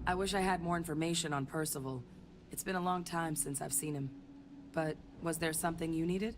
I wish I had more information on Percival. It's been a long time since I've seen him. But was there something you needed?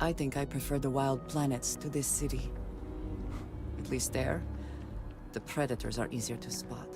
I think I prefer the wild planets to this city. At least there, the predators are easier to spot.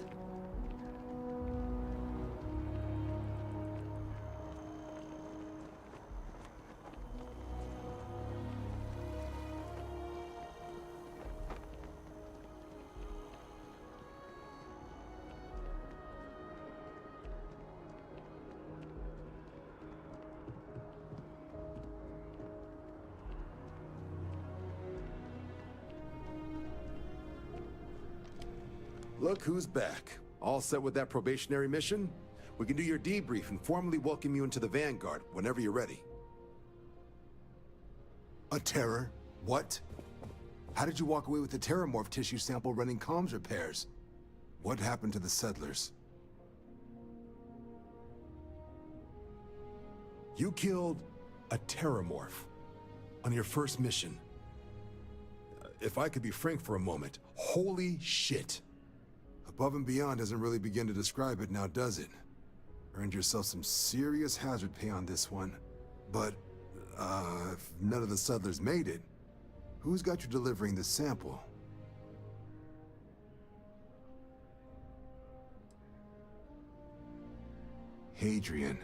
Look who's back. All set with that probationary mission? We can do your debrief and formally welcome you into the Vanguard whenever you're ready. A terror? What? How did you walk away with the terramorph tissue sample running comms repairs? What happened to the settlers? You killed a terramorph on your first mission. If I could be frank for a moment, holy shit. Above and beyond doesn't really begin to describe it now, does it? Earned yourself some serious hazard pay on this one. But, if none of the settlers made it, who's got you delivering the sample? Hadrian.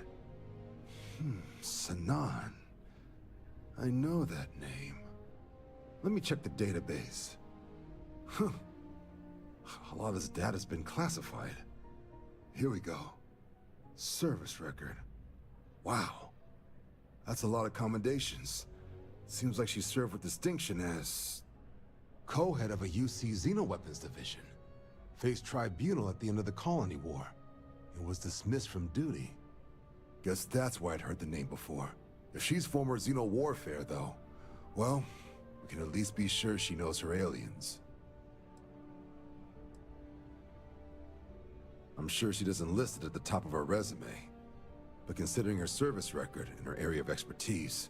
Sanan. I know that name. Let me check the database. A lot of this data's been classified. Here we go. Service record. Wow. That's a lot of commendations. Seems like she served with distinction as co-head of a UC Xenoweapons division. Faced tribunal at the end of the Colony War. And was dismissed from duty. Guess that's why I'd heard the name before. If she's former Xeno warfare, though, well, we can at least be sure she knows her aliens. I'm sure she doesn't list it at the top of her resume, but considering her service record and her area of expertise,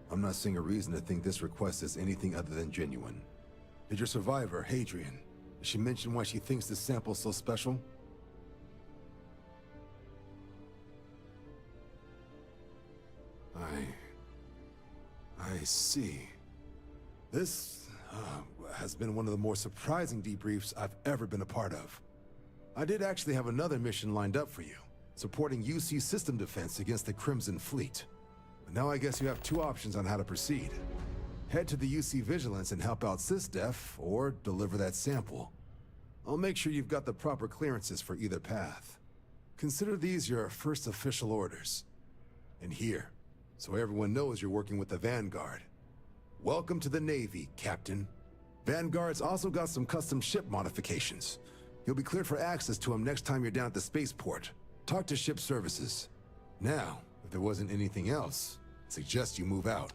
I'm not seeing a reason to think this request is anything other than genuine. Did your survivor, Hadrian, did she mention why she thinks this sample's so special? I see. This has been one of the more surprising debriefs I've ever been a part of. I did actually have another mission lined up for you, supporting UC system defense against the Crimson Fleet. But now I guess you have two options on how to proceed. Head to the UC Vigilance and help out SysDef, or deliver that sample. I'll make sure you've got the proper clearances for either path. Consider these your first official orders. And here, so everyone knows you're working with the Vanguard. Welcome to the Navy, Captain. Vanguard's also got some custom ship modifications. You'll be cleared for access to them next time you're down at the spaceport. Talk to ship services. Now, if there wasn't anything else, I suggest you move out.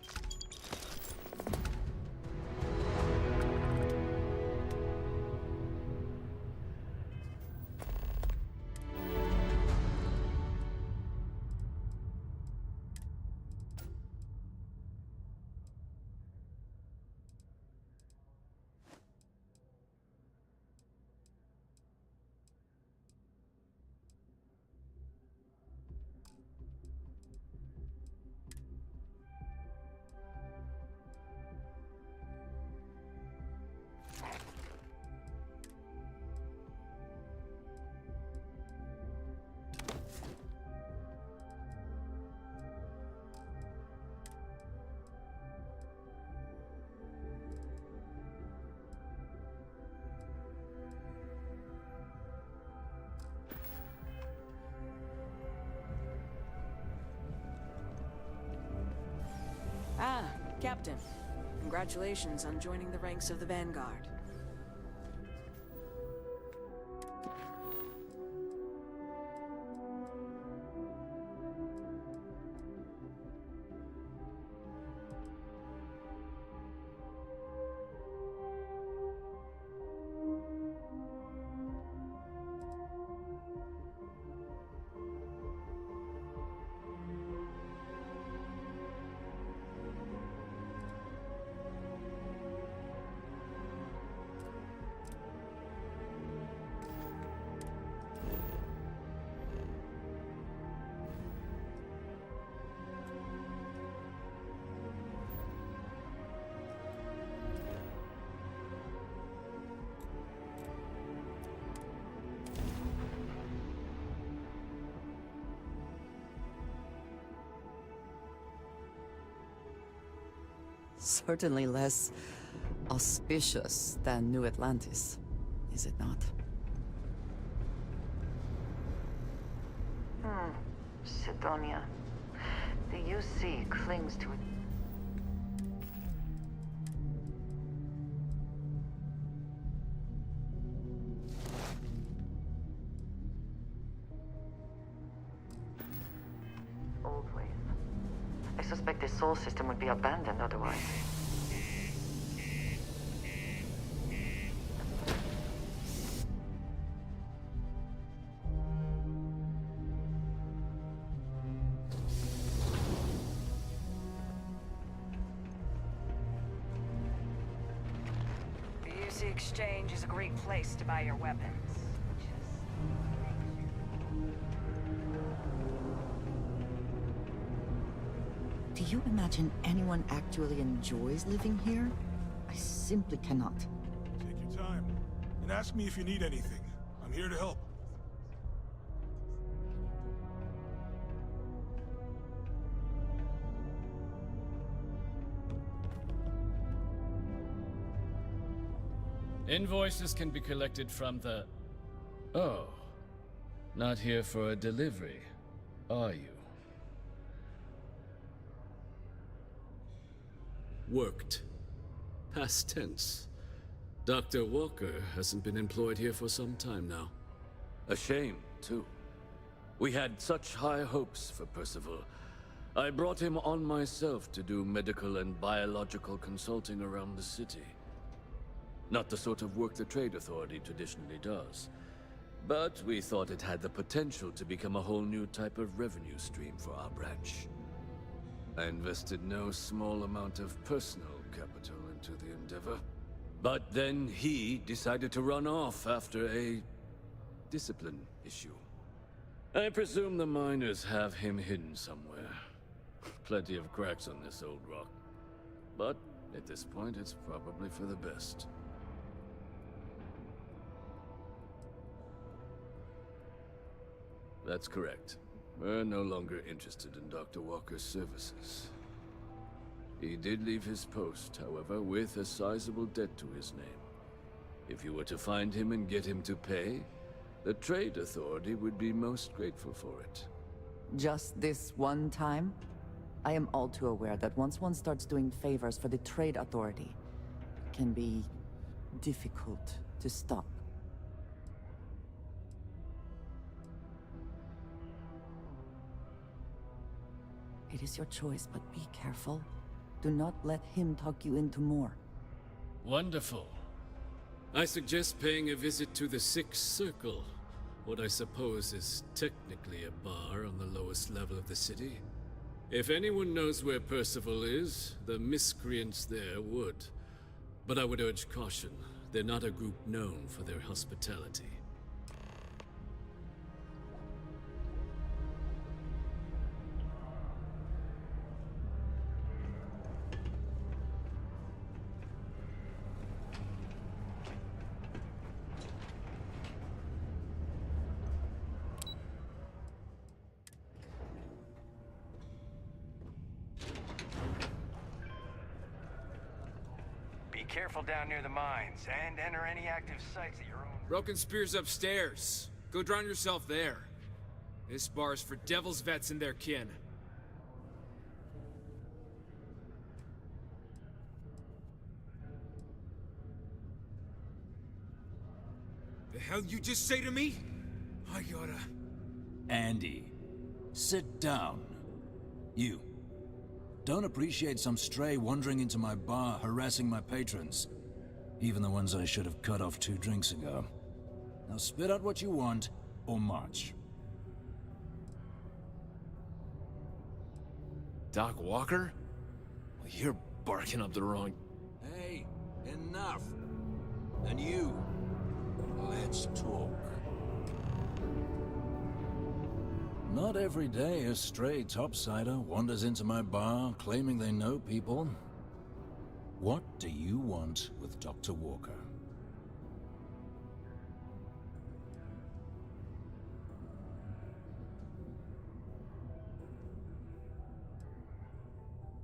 Ah, Captain. Congratulations on joining the ranks of the Vanguard. Certainly less auspicious than New Atlantis, is it not? Sidonia. The UC clings to it. Old ways. I suspect the soul system would be abandoned otherwise. The UC Exchange is a great place to buy your weapons. Do you imagine anyone actually enjoys living here? I simply cannot. Take your time, and ask me if you need anything. I'm here to help. Invoices can be collected from the... Oh. Not here for a delivery, are you? Worked. Past tense. Dr. Walker hasn't been employed here for some time now. A shame, too. We had such high hopes for Percival. I brought him on myself to do medical and biological consulting around the city. Not the sort of work the Trade Authority traditionally does. But we thought it had the potential to become a whole new type of revenue stream for our branch. I invested no small amount of personal capital into the endeavor. But then he decided to run off after a discipline issue. I presume the miners have him hidden somewhere. Plenty of cracks on this old rock. But at this point, it's probably for the best. That's correct. We're no longer interested in Dr. Walker's services. He did leave his post, however, with a sizable debt to his name. If you were to find him and get him to pay, the Trade Authority would be most grateful for it. Just this one time? I am all too aware that once one starts doing favors for the Trade Authority, it can be difficult to stop. It is your choice, but be careful. Do not let him talk you into more. Wonderful. I suggest paying a visit to the Sixth Circle, what I suppose is technically a bar on the lowest level of the city. If anyone knows where Percival is, the miscreants there would. But I would urge caution. They're not a group known for their hospitality. Be careful down near the mines, and enter any active sites at your own... Broken Spear's upstairs. Go drown yourself there. This bar's for Devil's vets and their kin. The hell you just say to me? I gotta... Andy, sit down. You. Don't appreciate some stray wandering into my bar, harassing my patrons. Even the ones I should have cut off 2 drinks ago. Now spit out what you want, or march. Doc Walker? Well, you're barking up the wrong... Hey, enough. And you, let's talk. Not every day a stray topsider wanders into my bar claiming they know people. What do you want with Dr. Walker?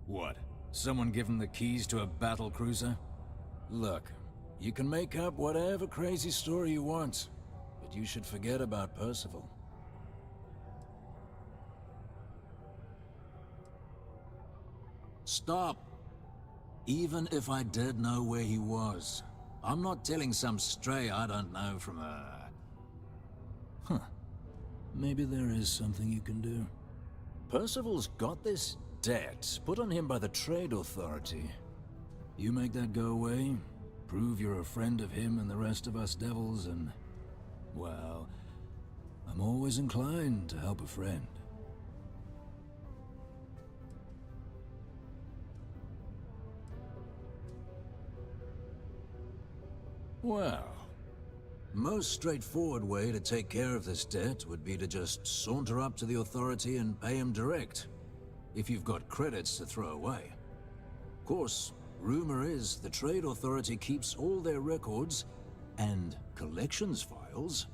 What? Someone give him the keys to a battle cruiser? Look, you can make up whatever crazy story you want, but you should forget about Percival. Stop. Even if I did know where he was, I'm not telling some stray I don't know from a... Huh. Maybe there is something you can do. Percival's got this debt put on him by the Trade Authority. You make that go away, prove you're a friend of him and the rest of us devils, and... well, I'm always inclined to help a friend. Well, most straightforward way to take care of this debt would be to just saunter up to the authority and pay him direct, if you've got credits to throw away. Of course, rumor is the Trade Authority keeps all their records and collections files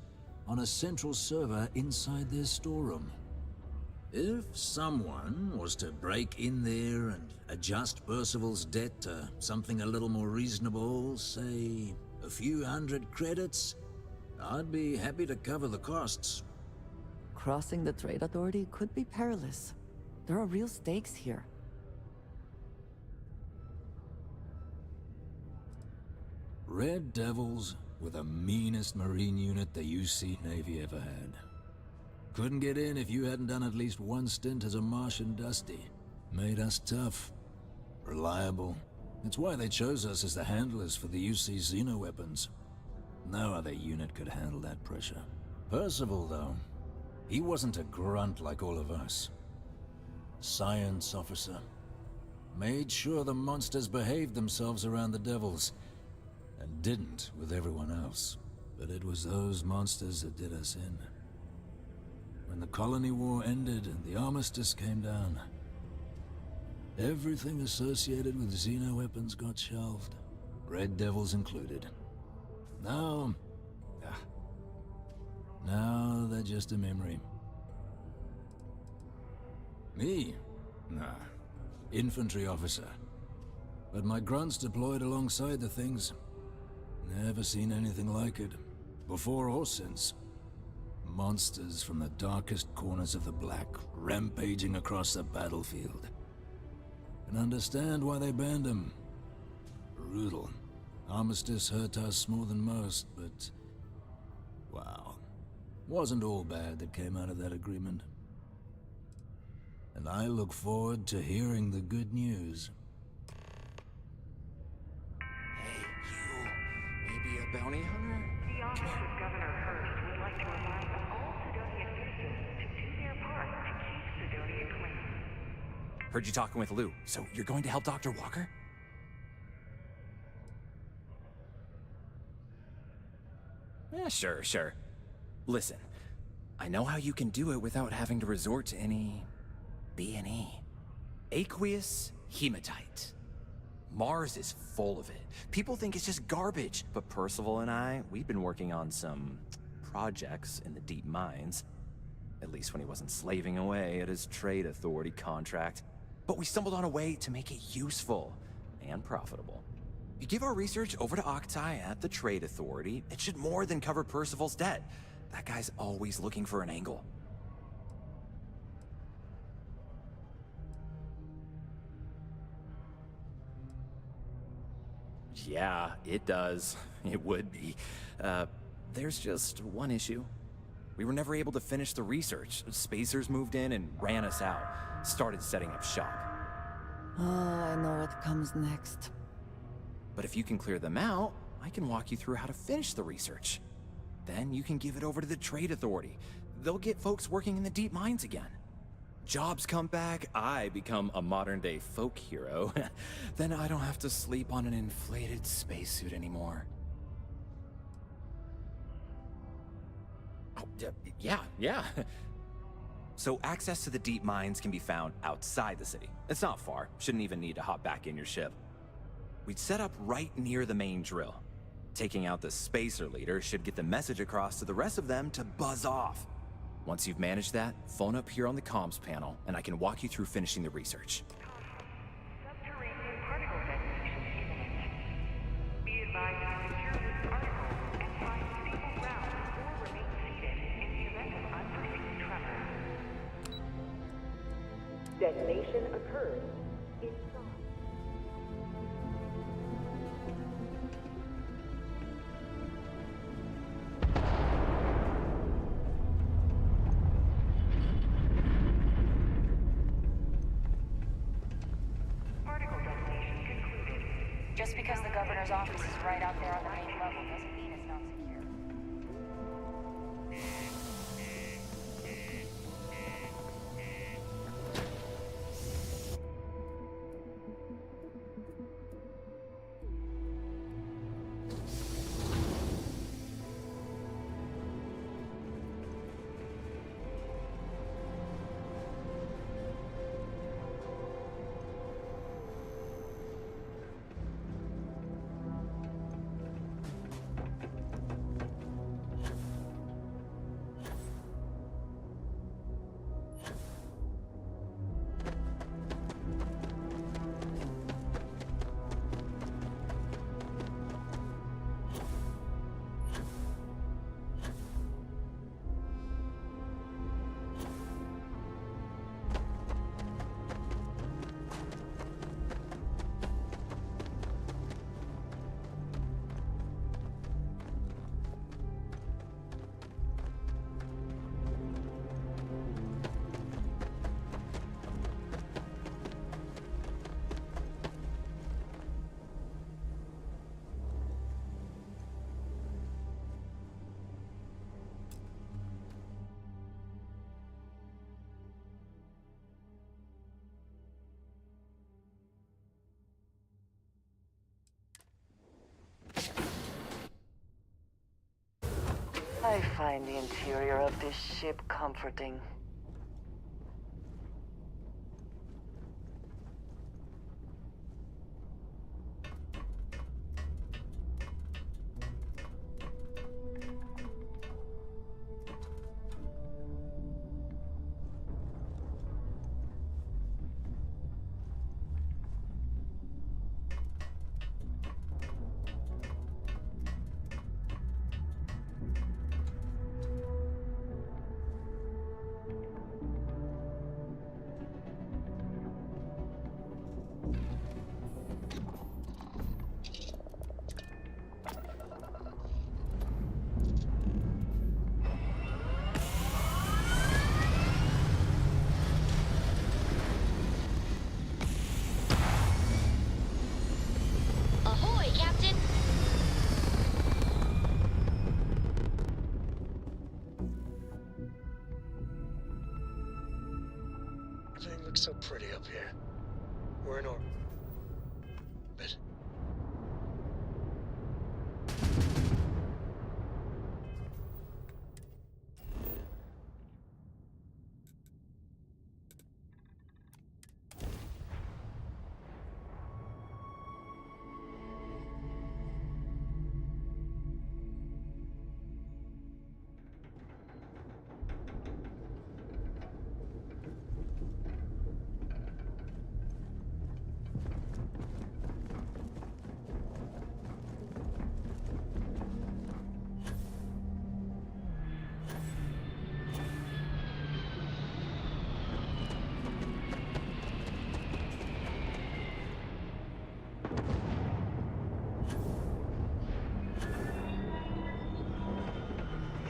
on a central server inside their storeroom. If someone was to break in there and adjust Percival's debt to something a little more reasonable, say a few hundred credits, I'd be happy to cover the costs. Crossing the Trade Authority could be perilous. There are real stakes here. Red Devils were the meanest Marine unit the UC Navy ever had. Couldn't get in if you hadn't done at least one stint as a Martian Dusty. Made us tough. Reliable. It's why they chose us as the handlers for the UC xeno-weapons. No other unit could handle that pressure. Percival, though, he wasn't a grunt like all of us. Science officer. Made sure the monsters behaved themselves around the devils, and didn't with everyone else. But it was those monsters that did us in. When the colony war ended and the armistice came down, everything associated with xeno-weapons got shelved. Red Devils included. Now they're just a memory. Me? Nah. Infantry officer. But my grunts deployed alongside the things. Never seen anything like it. Before or since. Monsters from the darkest corners of the Black, rampaging across the battlefield. Can understand why they banned them. Brutal. Armistice hurt us more than most, but... wow. Wasn't all bad that came out of that agreement. And I look forward to hearing the good news. Hey, you. Maybe a bounty hunter? The office of Governor Hurst would like to remind all Sidonian citizens to do their part to keep Sidonia clean. Heard you talking with Lou, so you're going to help Dr. Walker? Yeah, sure. Listen, I know how you can do it without having to resort to any... B&E. Aqueous hematite. Mars is full of it. People think it's just garbage, but Percival and I, we've been working on some projects in the deep mines. At least when he wasn't slaving away at his trade authority contract. But we stumbled on a way to make it useful and profitable. You give our research over to Octai at the trade authority, it should more than cover Percival's debt. That guy's always looking for an angle. Yeah, it does. It would be. There's just one issue. We were never able to finish the research. Spacers moved in and ran us out. Started setting up shop. Oh, I know what comes next. But if you can clear them out, I can walk you through how to finish the research. Then you can give it over to the trade authority. They'll get folks working in the deep mines again. Jobs come back, I become a modern-day folk hero. Then I don't have to sleep on an inflated spacesuit anymore. Oh, yeah. So access to the deep mines can be found outside the city. It's not far. Shouldn't even need to hop back in your ship. We'd set up right near the main drill. Taking out the spacer leader should get the message across to the rest of them to buzz off. Once you've managed that, phone up here on the comms panel, and I can walk you through finishing the research. Subterranean particle detonation imminent. Be advised to secure this article and find stable ground or remain seated in the event of unforeseen tremor. Detonation occurs inside. Just because the governor's office is right out there on the main level doesn't mean it's not secure. I find the interior of this ship comforting. Ahoy, Captain! Everything looks so pretty up here. We're in orbit.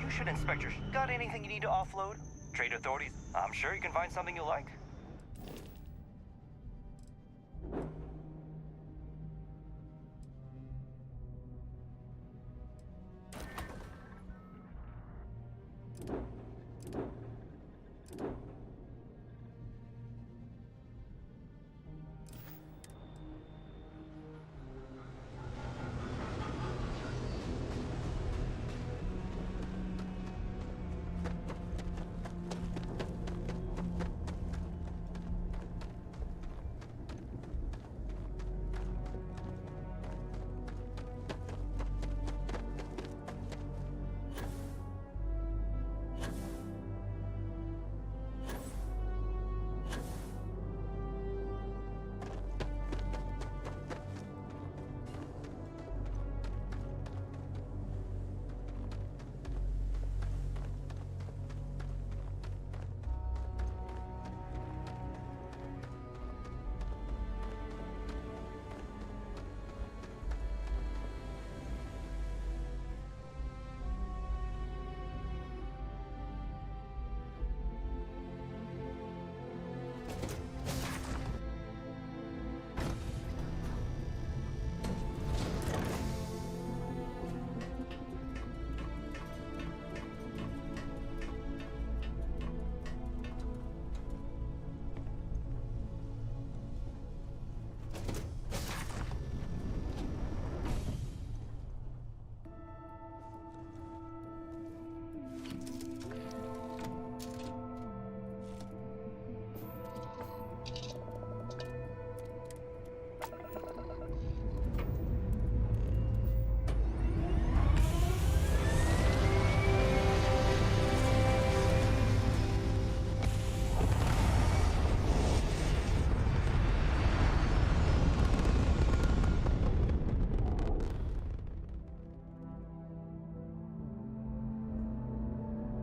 You should inspect your... Got anything you need to offload? Trade authorities, I'm sure you can find something you like.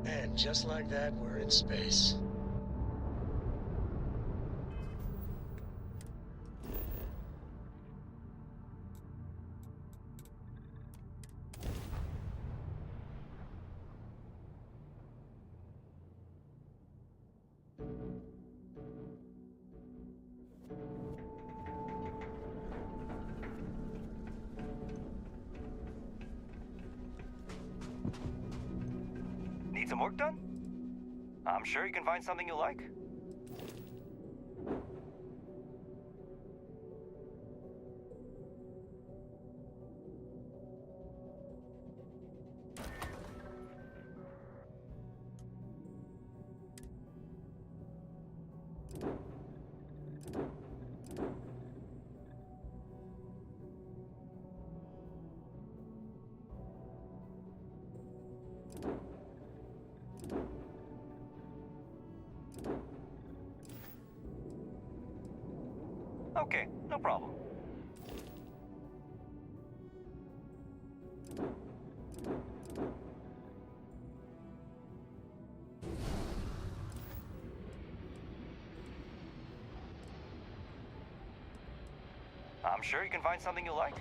And just like that, we're in space. Need some work done? I'm sure you can find something you like. Okay, no problem. I'm sure you can find something you like.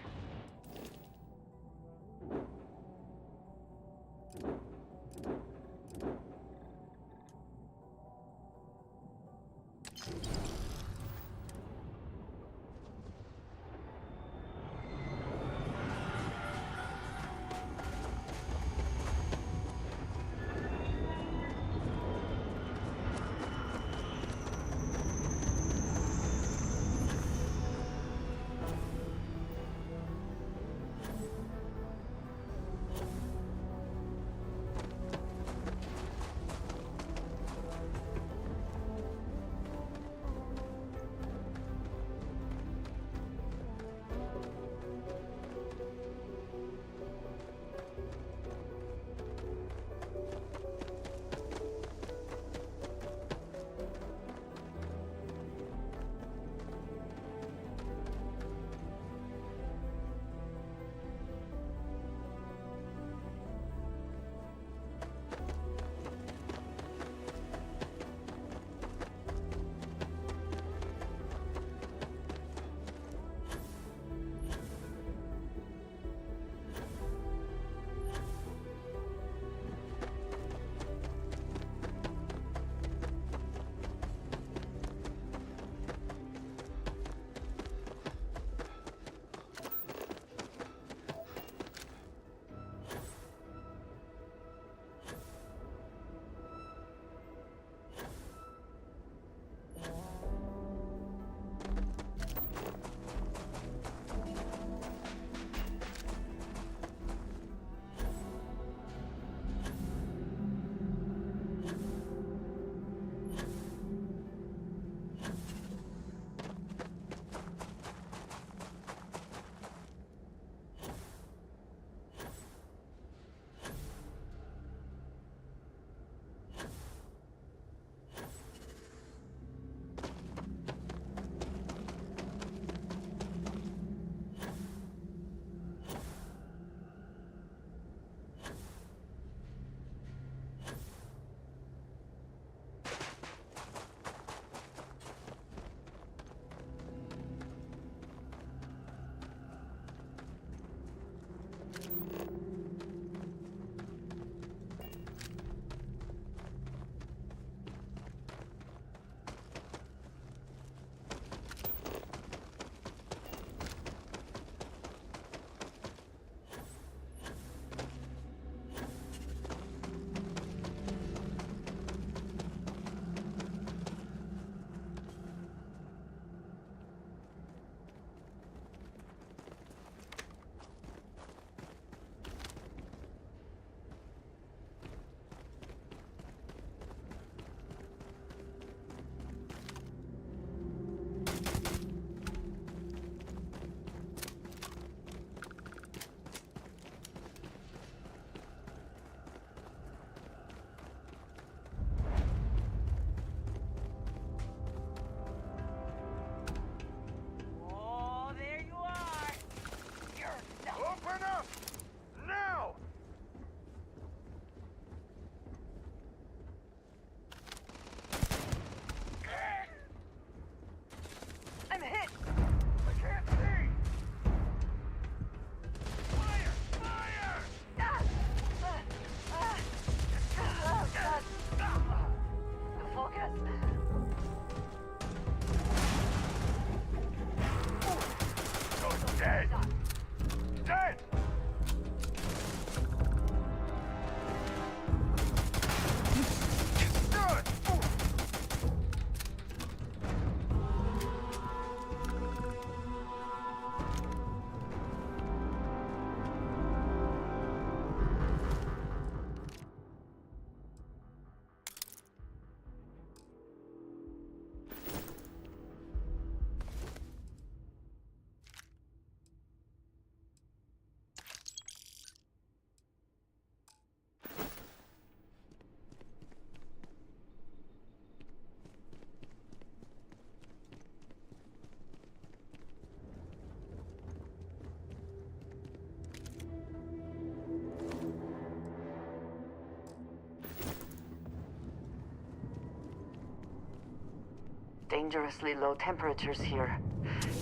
dangerously low temperatures here.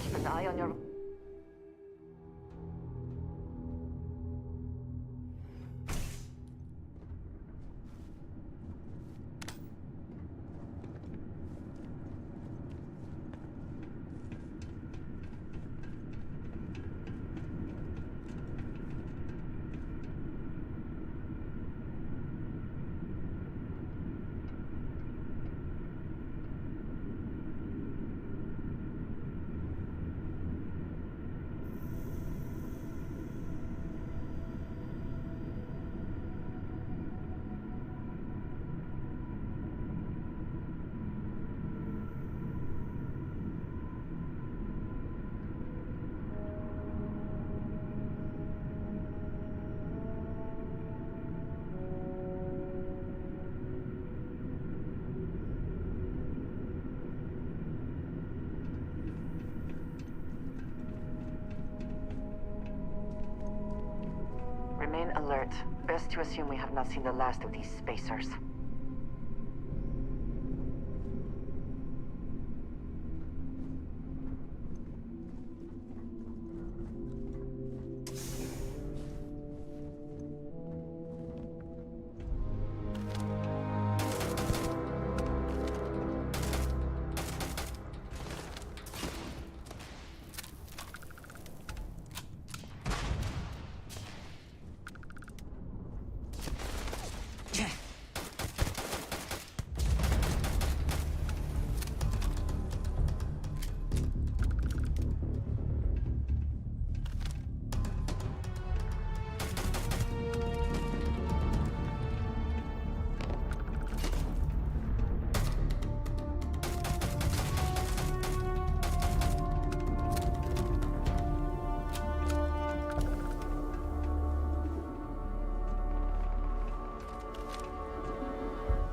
Keep an eye on your... Remain alert. Best to assume we have not seen the last of these spacers.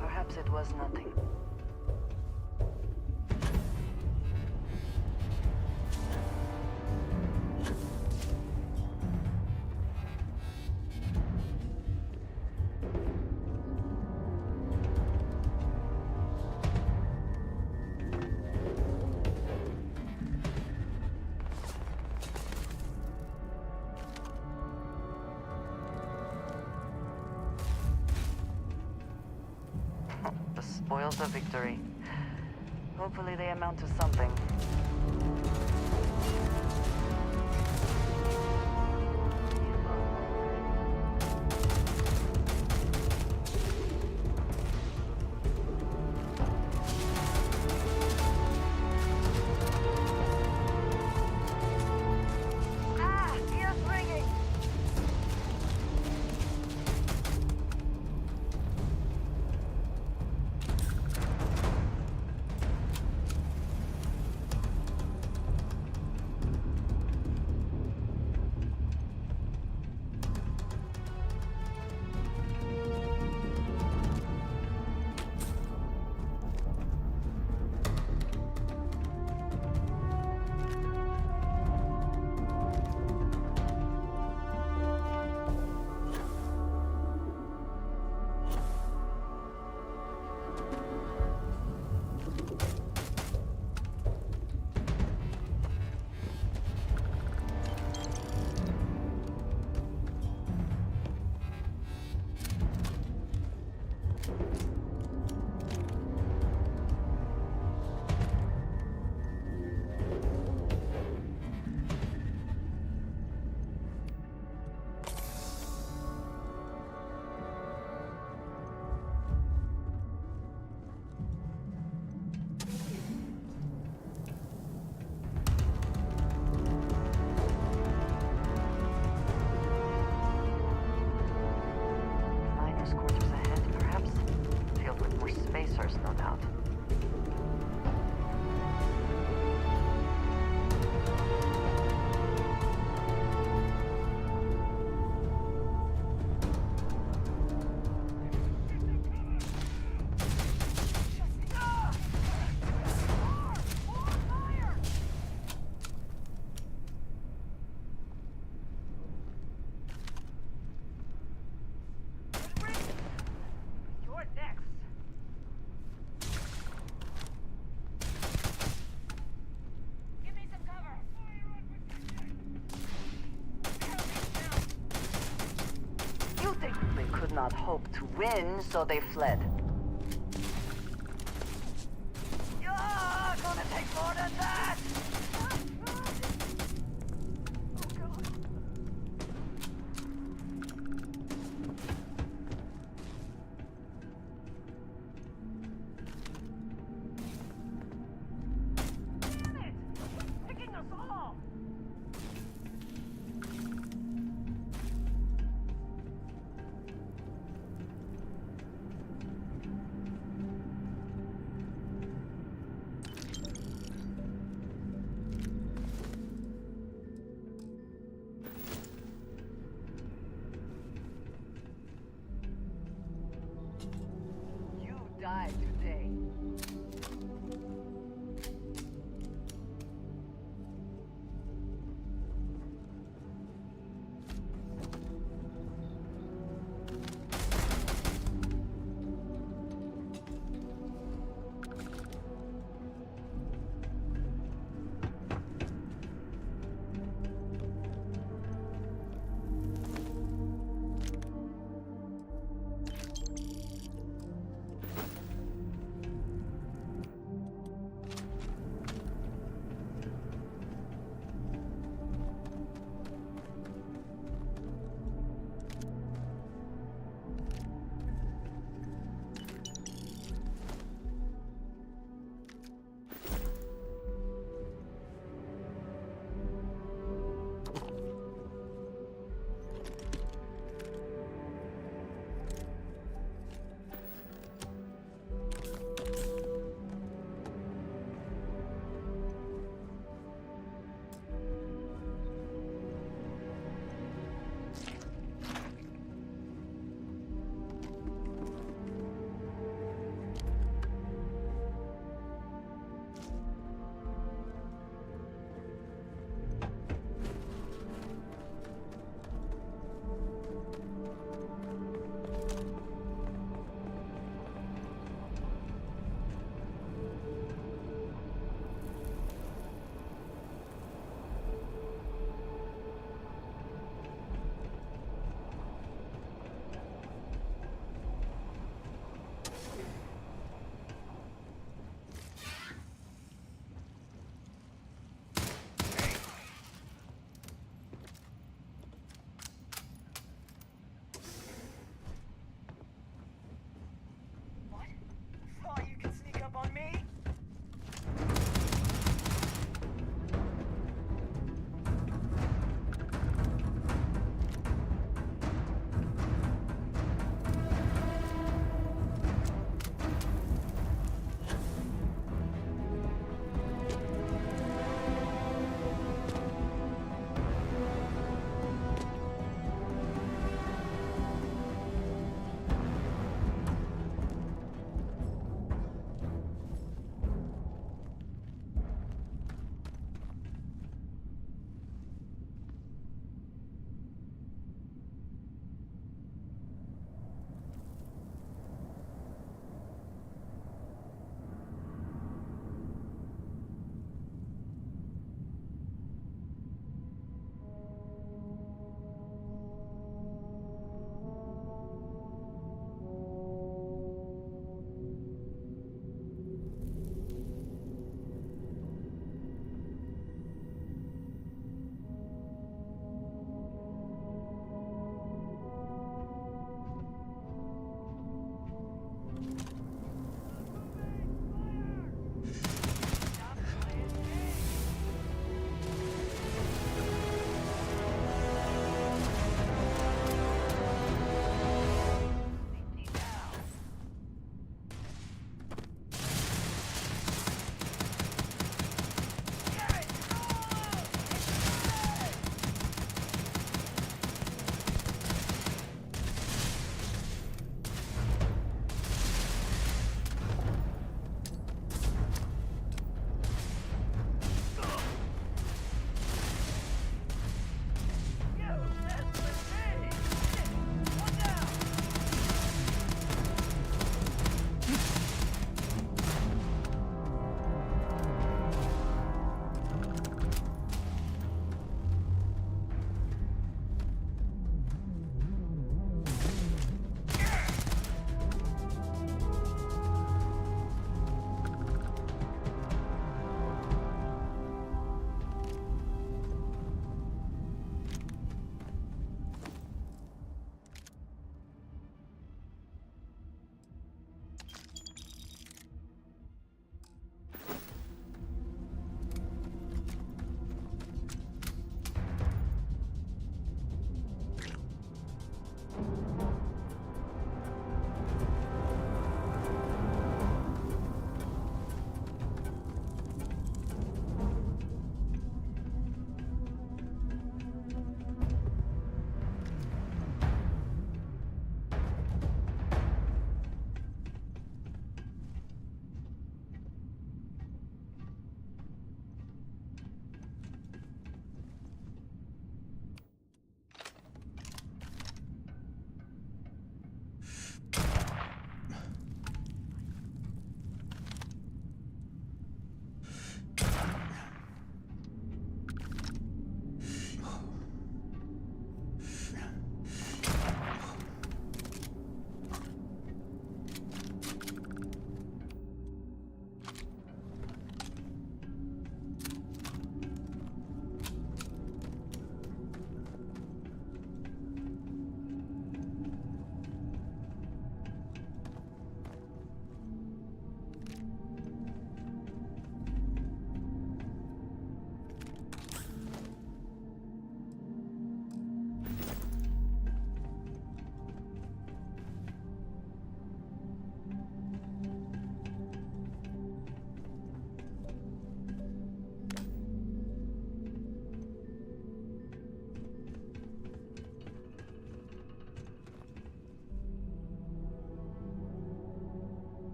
Perhaps it was nothing. The spoils of victory. Hopefully they amount to something. No doubt. You're next. not hope to win, so they fled. You're gonna take more than that! Die today.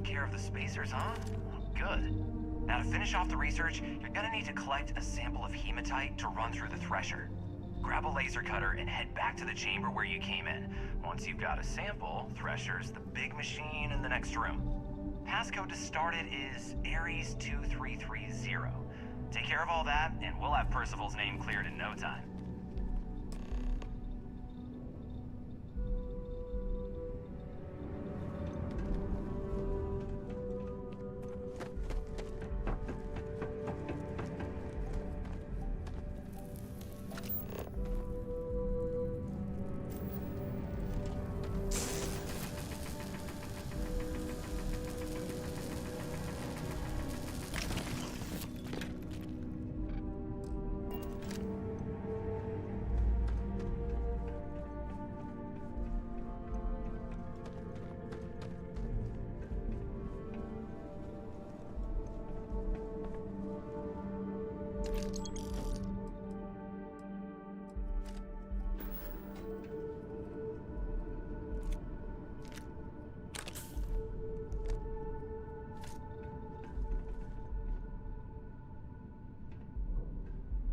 care of the spacers, huh? Good. Now to finish off the research, you're gonna need to collect a sample of hematite to run through the thresher. Grab a laser cutter and head back to the chamber where you came in. Once you've got a sample, Thresher's the big machine in the next room. Passcode to start it is Ares 2330. Take care of all that, and we'll have Percival's name cleared in no time.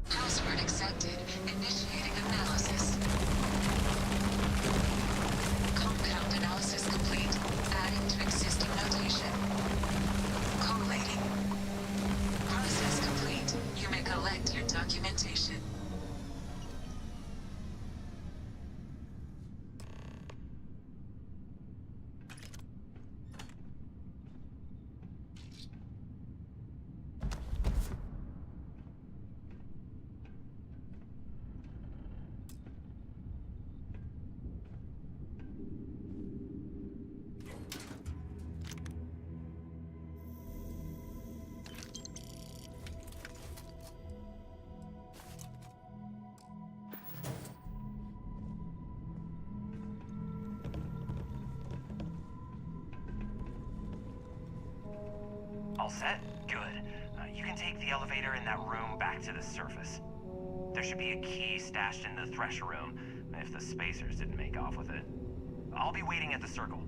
Password accepted. Initiating analysis. Compound analysis complete. Adding to existing notation. Collating. Process complete. You may collect your documentation. All set? Good. You can take the elevator in that room back to the surface. There should be a key stashed in the Thresher room, if the spacers didn't make off with it. I'll be waiting at the circle.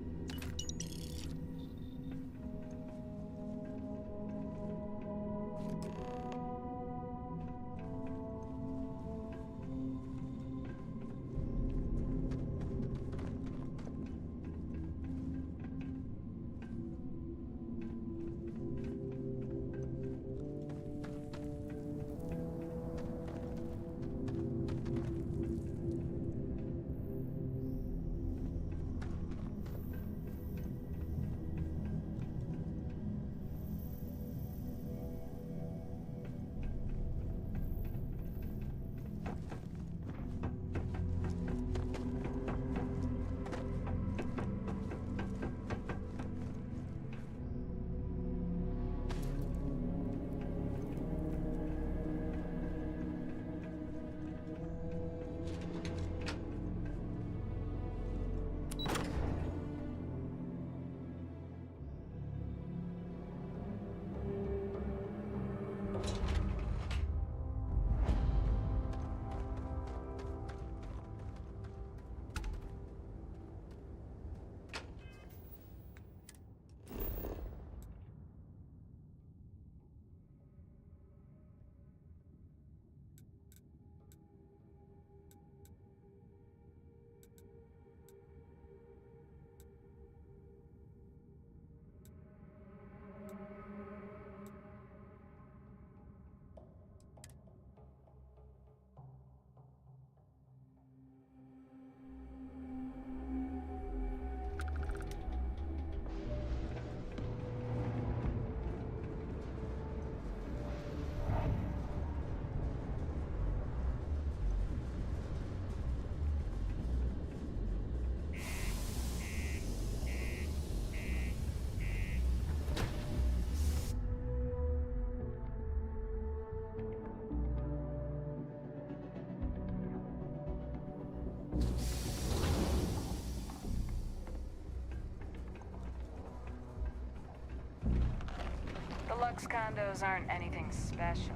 The Lux condos aren't anything special,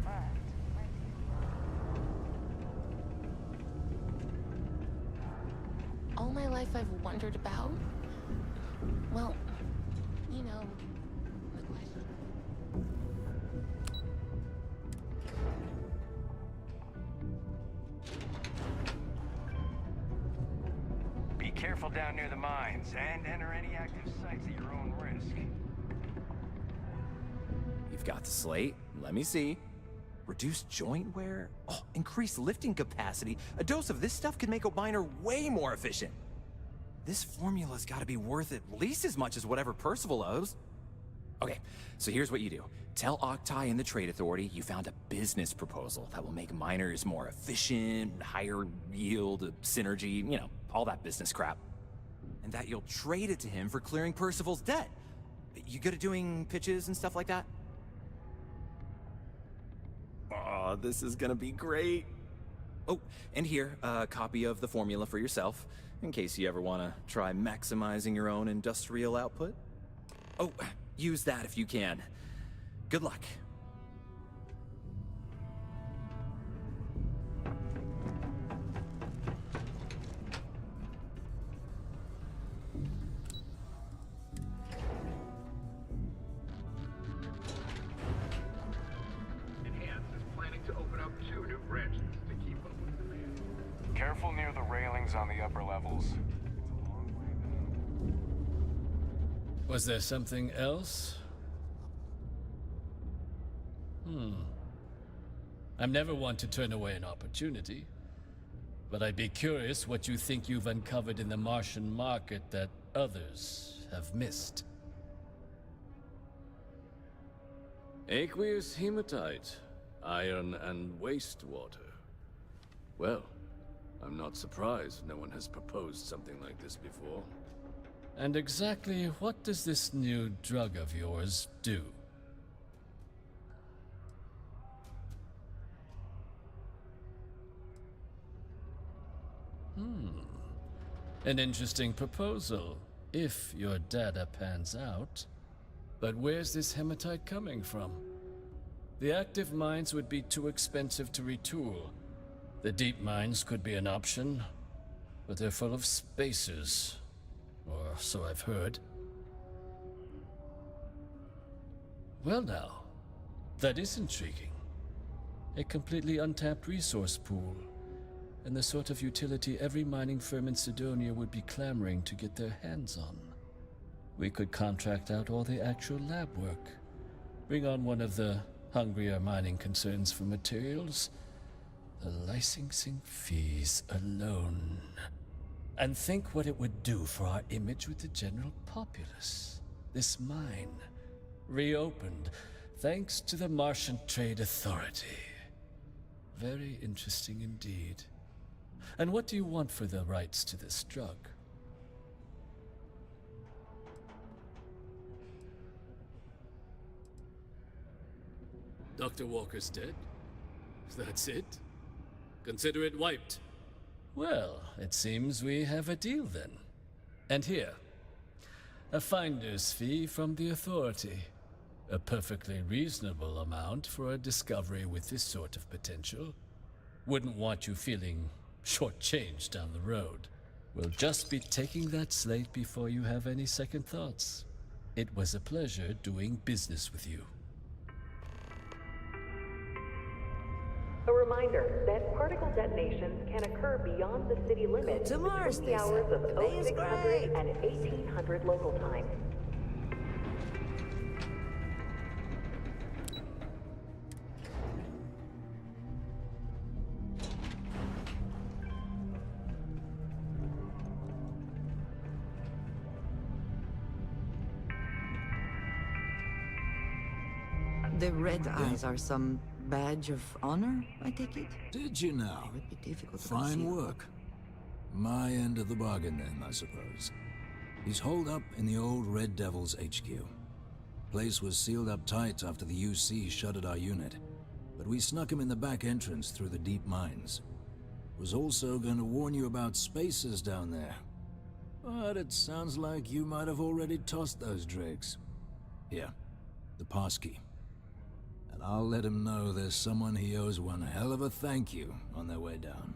but... All my life I've wondered about... well, You know, the question. Be careful down near the mines, and enter any active sites at your own risk. You've got the slate. Let me see. Reduce joint wear? Oh, increase lifting capacity. A dose of this stuff could make a miner way more efficient. This formula's gotta be worth at least as much as whatever Percival owes. Okay, so here's what you do. Tell Octai and the Trade Authority you found a business proposal that will make miners more efficient, higher yield, synergy, you know, all that business crap. And that you'll trade it to him for clearing Percival's debt. You good at doing pitches and stuff like that? Oh, this is gonna be great. Oh, and here, a copy of the formula for yourself, in case you ever want to try maximizing your own industrial output. Oh, use that if you can. Good luck. Careful near the railings on the upper levels. It's a long way down. Was there something else? I'm never one to turn away an opportunity, but I'd be curious what you think you've uncovered in the Martian market that others have missed. Aqueous hematite, iron and wastewater. Well, I'm not surprised no one has proposed something like this before. And exactly what does this new drug of yours do? An interesting proposal, if your data pans out. But where's this hematite coming from? The active mines would be too expensive to retool. The deep mines could be an option, but they're full of spacers, or so I've heard. Well now, that is intriguing. A completely untapped resource pool, and the sort of utility every mining firm in Sidonia would be clamoring to get their hands on. We could contract out all the actual lab work, bring on one of the hungrier mining concerns for materials, the licensing fees alone. And think what it would do for our image with the general populace. This mine, reopened thanks to the Martian Trade Authority. Very interesting indeed. And what do you want for the rights to this drug? Dr. Walker's dead? That's it? Consider it wiped. Well, it seems we have a deal then. And here, a finder's fee from the Authority. A perfectly reasonable amount for a discovery with this sort of potential. Wouldn't want you feeling shortchanged down the road. We'll just be taking that slate before you have any second thoughts. It was a pleasure doing business with you. A reminder that particle detonations can occur beyond the city limits between the hours of 0600 and 1800 local time. The red eyes are some badge of honor, I take it? Did you now? It would be difficult to Fine conceal. work. My end of the bargain then, I suppose. He's holed up in the old Red Devil's HQ. Place was sealed up tight after the UC shuttered our unit, but we snuck him in the back entrance through the deep mines. Was also going to warn you about spacers down there. But it sounds like you might have already tossed those drakes. Here, the passkey. And I'll let him know there's someone he owes one hell of a thank you on their way down.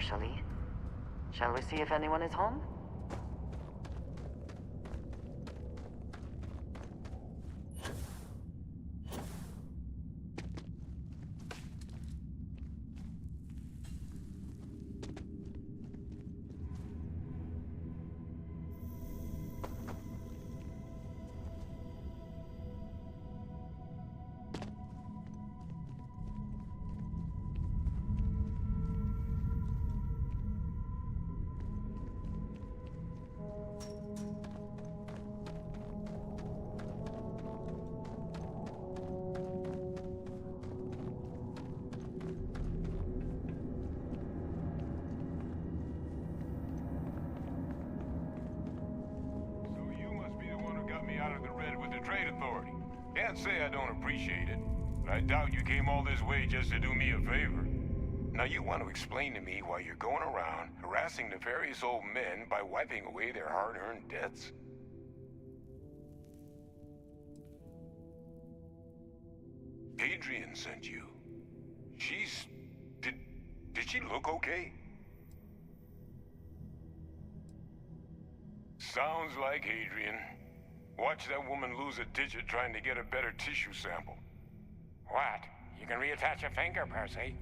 partially. Shall we see if anyone is home? Out of the red with the trade authority. Can't say I don't appreciate it, but I doubt you came all this way just to do me a favor. Now you want to explain to me why you're going around harassing nefarious old men by wiping away their hard-earned debts? Adrian sent you. She's... Did she look okay? Sounds like Adrian. Watch that woman lose a digit trying to get a better tissue sample. What? You can reattach a finger, Percy.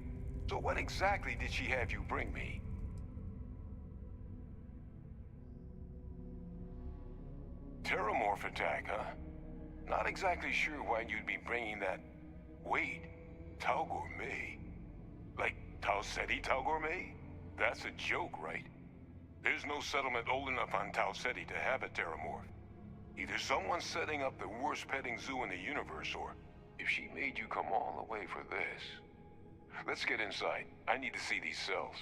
So what exactly did she have you bring me? Terramorph attack, huh? Not exactly sure why you'd be bringing that... Wait, Tau Gourmet? Like Tau Ceti Tau Gourmet? That's a joke, right? There's no settlement old enough on Tau Ceti to have a Terramorph. Either someone's setting up the worst petting zoo in the universe, or if she made you come all the way for this. Let's get inside. I need to see these cells.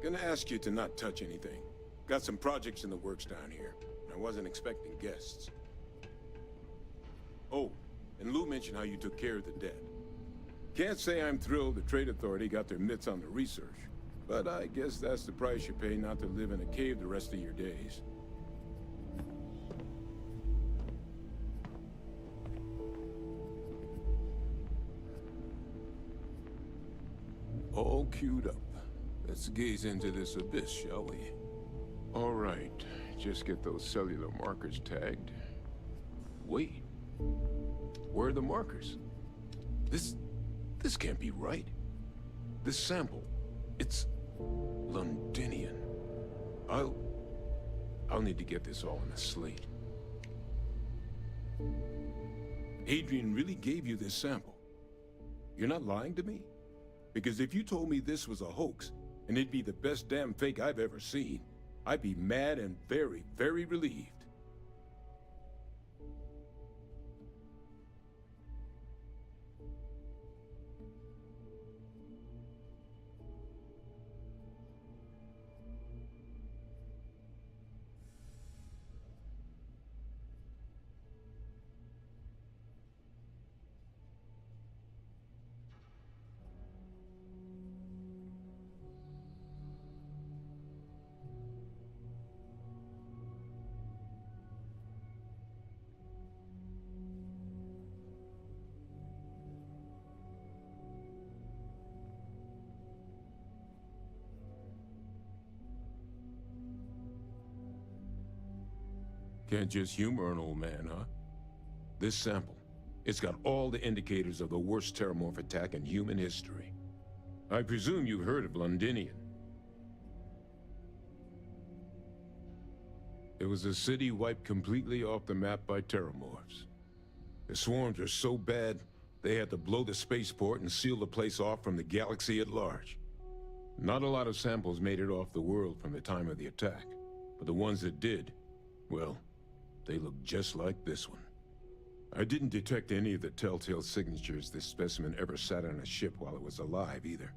Gonna ask you to not touch anything. Got some projects in the works down here. I wasn't expecting guests. Oh, and Lou mentioned how you took care of the dead. Can't say I'm thrilled the Trade Authority got their mitts on the research, but I guess that's the price you pay not to live in a cave the rest of your days. All queued up. Let's gaze into this abyss, shall we? All right, just get those cellular markers tagged. Wait, where are the markers? This can't be right. This sample, it's Londinian. I'll need to get this all on a slate. Adrian really gave you this sample. You're not lying to me? Because if you told me this was a hoax, and it'd be the best damn fake I've ever seen, I'd be mad and very, very relieved. Can't just humor an old man, huh? This sample, it's got all the indicators of the worst Terramorph attack in human history. I presume you've heard of Londinian. It was a city wiped completely off the map by Terramorphs. The swarms were so bad, they had to blow the spaceport and seal the place off from the galaxy at large. Not a lot of samples made it off the world from the time of the attack, but the ones that did, well, they look just like this one. I didn't detect any of the telltale signatures this specimen ever sat on a ship while it was alive, either.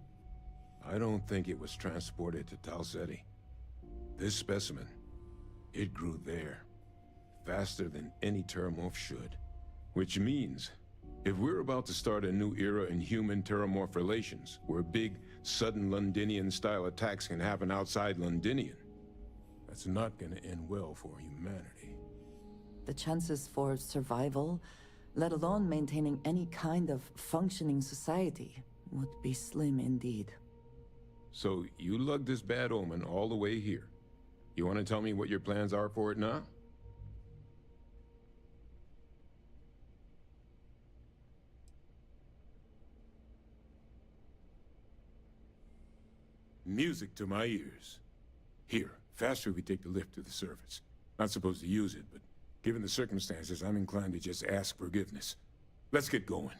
I don't think it was transported to Tau Ceti. This specimen, it grew there. faster than any Terramorph should. Which means, if we're about to start a new era in human-Terramorph relations, where big, sudden Londinian-style attacks can happen outside Londinian, that's not gonna end well for humanity. The chances for survival, let alone maintaining any kind of functioning society, would be slim indeed. So, you lugged this bad omen all the way here. You want to tell me what your plans are for it now? Music to my ears. Here, faster we take the lift to the surface. Not supposed to use it, but given the circumstances, I'm inclined to just ask forgiveness. Let's get going.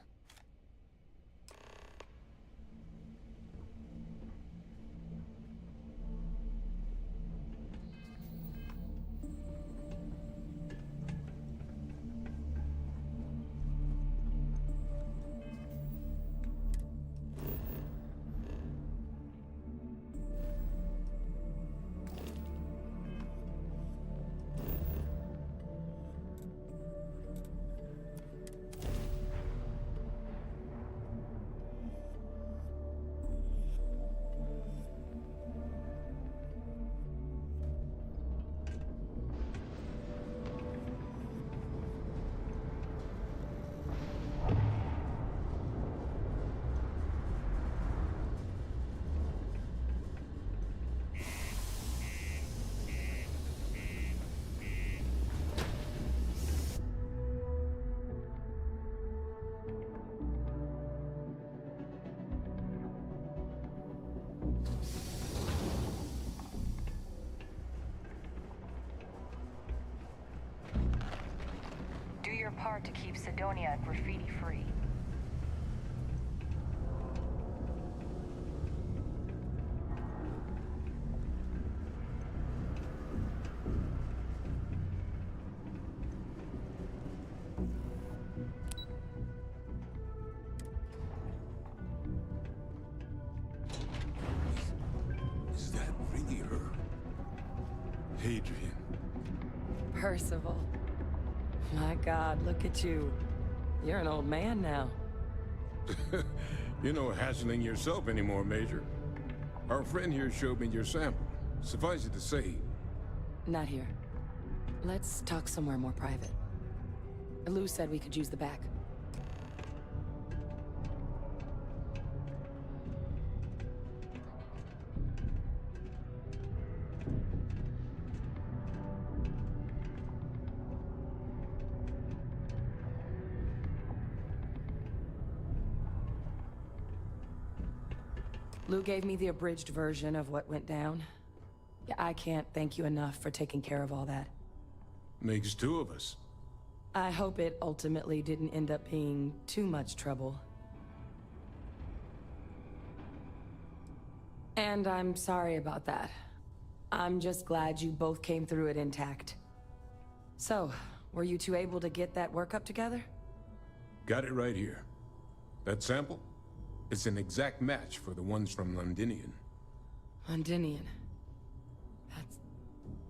Do your part to keep Sidonia graffiti-free. Is that really her? Hadrian. Percival. My God, look at you. You're an old man now. You're no hatchling yourself anymore, Major. Our friend here showed me your sample. Suffice it to say... Not here. Let's talk somewhere more private. Lou said we could use the back. Lou gave me the abridged version of what went down. Yeah, I can't thank you enough for taking care of all that. Makes two of us. I hope it ultimately didn't end up being too much trouble. And I'm sorry about that. I'm just glad you both came through it intact. So, were you two able to get that workup together? Got it right here. That sample? It's an exact match for the ones from Londinian. Londinian.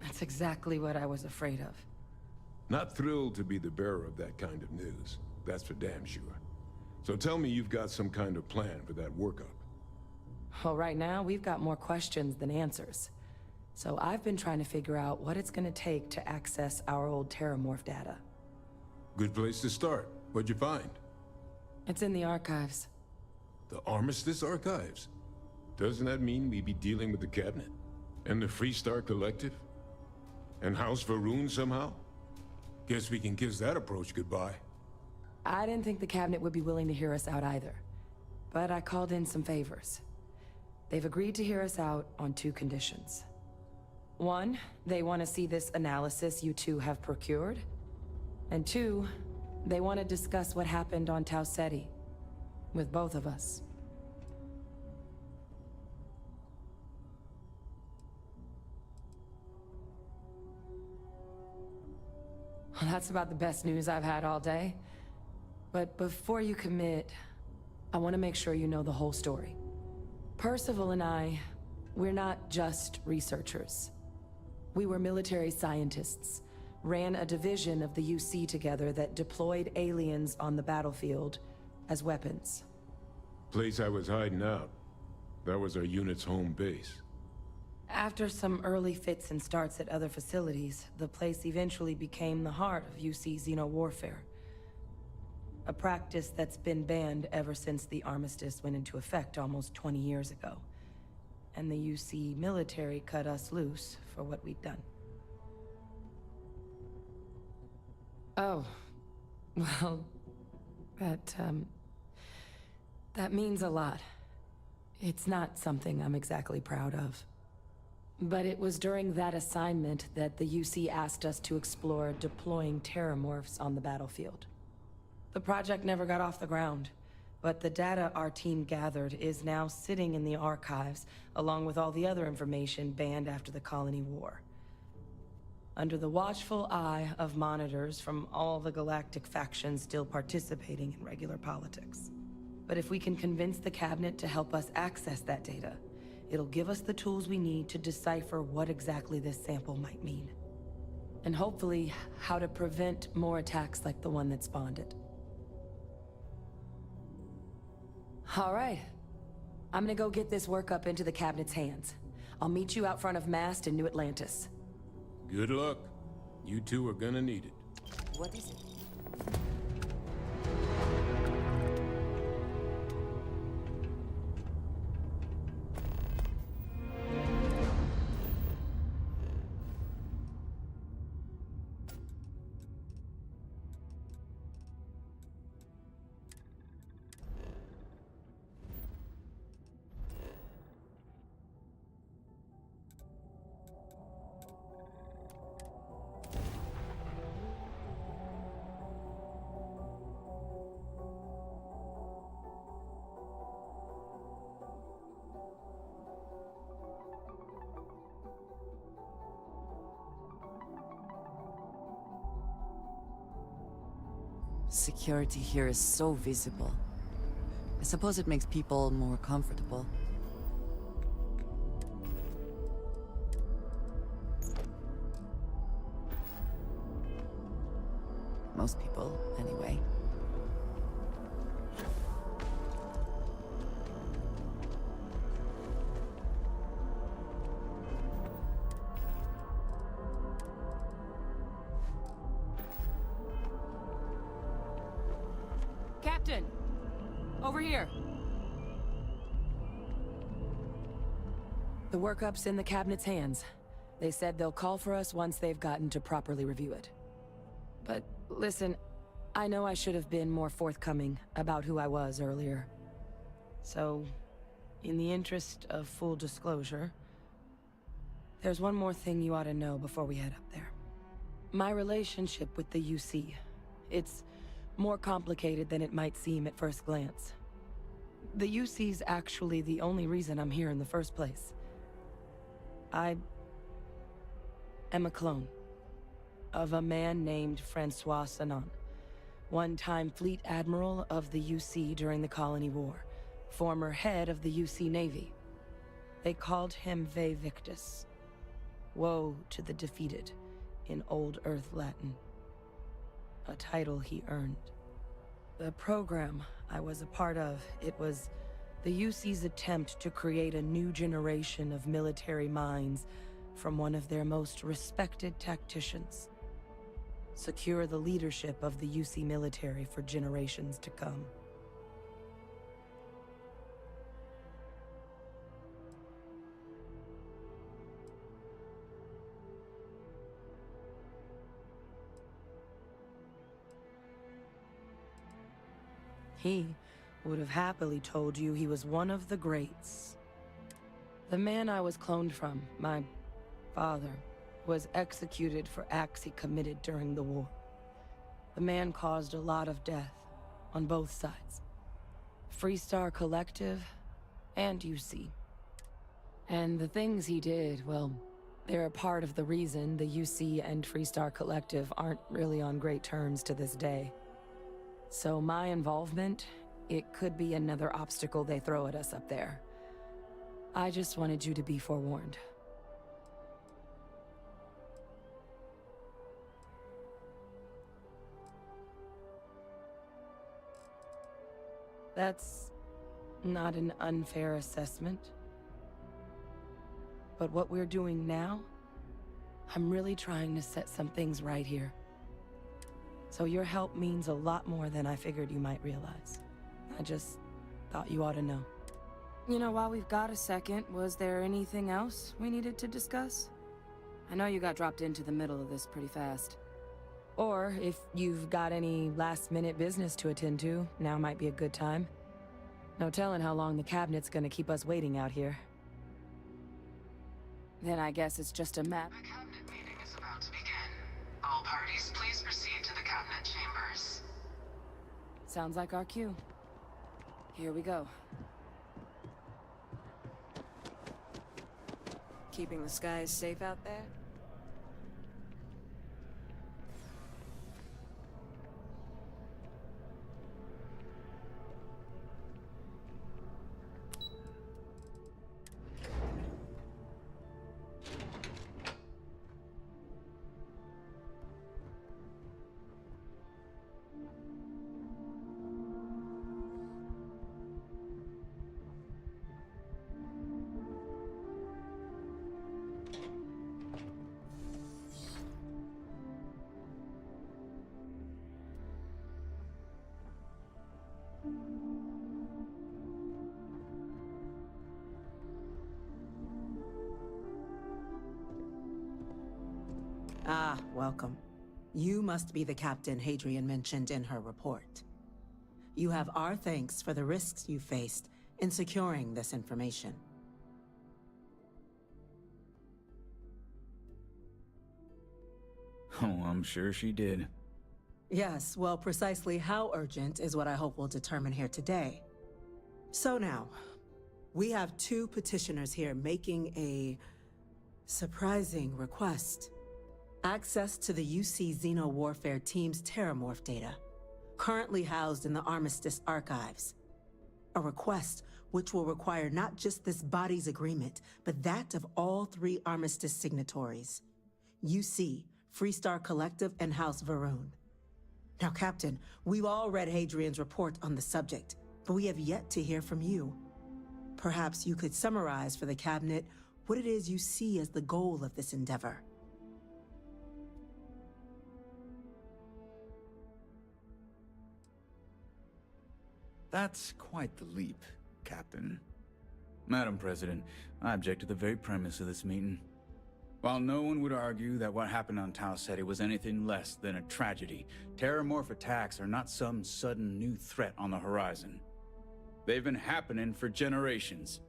That's exactly what I was afraid of. Not thrilled to be the bearer of that kind of news. That's for damn sure. So tell me you've got some kind of plan for that workup. Well, right now, we've got more questions than answers. So I've been trying to figure out what it's gonna take to access our old Terramorph data. Good place to start. What'd you find? It's in the archives. The Armistice Archives? Doesn't that mean we'd be dealing with the Cabinet? And the Freestar Collective? And House Varun somehow? Guess we can kiss that approach goodbye. I didn't think the Cabinet would be willing to hear us out either. But I called in some favors. They've agreed to hear us out on two conditions. One, they want to see this analysis you two have procured. And two, they want to discuss what happened on Tau Ceti. With both of us. Well, that's about the best news I've had all day. But before you commit, I want to make sure you know the whole story. Percival and I, we're not just researchers. We were military scientists, ran a division of the UC together that deployed aliens on the battlefield as weapons. Place I was hiding out. That was our unit's home base. After some early fits and starts at other facilities, the place eventually became the heart of UC xeno-warfare. A practice that's been banned ever since the armistice went into effect almost 20 years ago. And the UC military cut us loose for what we'd done. Oh, well, that means a lot. It's not something I'm exactly proud of. But it was during that assignment that the UC asked us to explore deploying terramorphs on the battlefield. The project never got off the ground, but the data our team gathered is now sitting in the archives, along with all the other information banned after the Colony War. Under the watchful eye of monitors from all the galactic factions still participating in regular politics. But if we can convince the cabinet to help us access that data, it'll give us the tools we need to decipher what exactly this sample might mean. And hopefully, how to prevent more attacks like the one that spawned it. All right. I'm gonna go get this work up into the cabinet's hands. I'll meet you out front of Mast in New Atlantis. Good luck. You two are gonna need it. What is it? Security here is so visible. I suppose it makes people more comfortable. Most people, anyway. Captain! Over here! The workup's in the cabinet's hands. They said they'll call for us once they've gotten to properly review it. But listen, I know I should have been more forthcoming about who I was earlier. So, in the interest of full disclosure, there's one more thing you ought to know before we head up there. My relationship with the UC. It's more complicated than it might seem at first glance. The UC's actually the only reason I'm here in the first place. I am a clone of a man named Francois Sanon, one-time fleet admiral of the UC during the Colony War, former head of the UC Navy. They called him Ve Victus, woe to the defeated, in Old Earth Latin. A title he earned. The program I was a part of, it was the UC's attempt to create a new generation of military minds from one of their most respected tacticians. Secure the leadership of the UC military for generations to come. He would have happily told you he was one of the greats. The man I was cloned from, my father, was executed for acts he committed during the war. The man caused a lot of death on both sides. Freestar Collective and UC. And the things he did, well, they're a part of the reason the UC and Freestar Collective aren't really on great terms to this day. So my involvement, it could be another obstacle they throw at us up there. I just wanted you to be forewarned. That's not an unfair assessment. But what we're doing now, I'm really trying to set some things right here. So your help means a lot more than I figured you might realize. I just thought you ought to know. You know, while we've got a second, was there anything else we needed to discuss? I know you got dropped into the middle of this pretty fast. Or if you've got any last-minute business to attend to, now might be a good time. No telling how long the cabinet's gonna keep us waiting out here. Then I guess it's just a map. The cabinet meeting is about to begin. All parties, please proceed to the cabinet chambers. Sounds like our cue. Here we go. Keeping the skies safe out there? Ah, welcome. You must be the captain Hadrian mentioned in her report. You have our thanks for the risks you faced in securing this information. Oh, I'm sure she did. Yes, well, precisely how urgent is what I hope we'll determine here today. So now, we have two petitioners here making a surprising request. Access to the UC Xeno Warfare Team's Terramorph data, currently housed in the Armistice archives. A request which will require not just this body's agreement, but that of all three Armistice signatories. UC, Freestar Collective, and House Varun. Now, Captain, we've all read Hadrian's report on the subject, but we have yet to hear from you. Perhaps you could summarize for the Cabinet what it is you see as the goal of this endeavor. That's quite the leap, Captain. Madam President, I object to the very premise of this meeting. While no one would argue that what happened on Tau Ceti was anything less than a tragedy, Terramorph attacks are not some sudden new threat on the horizon. They've been happening for generations.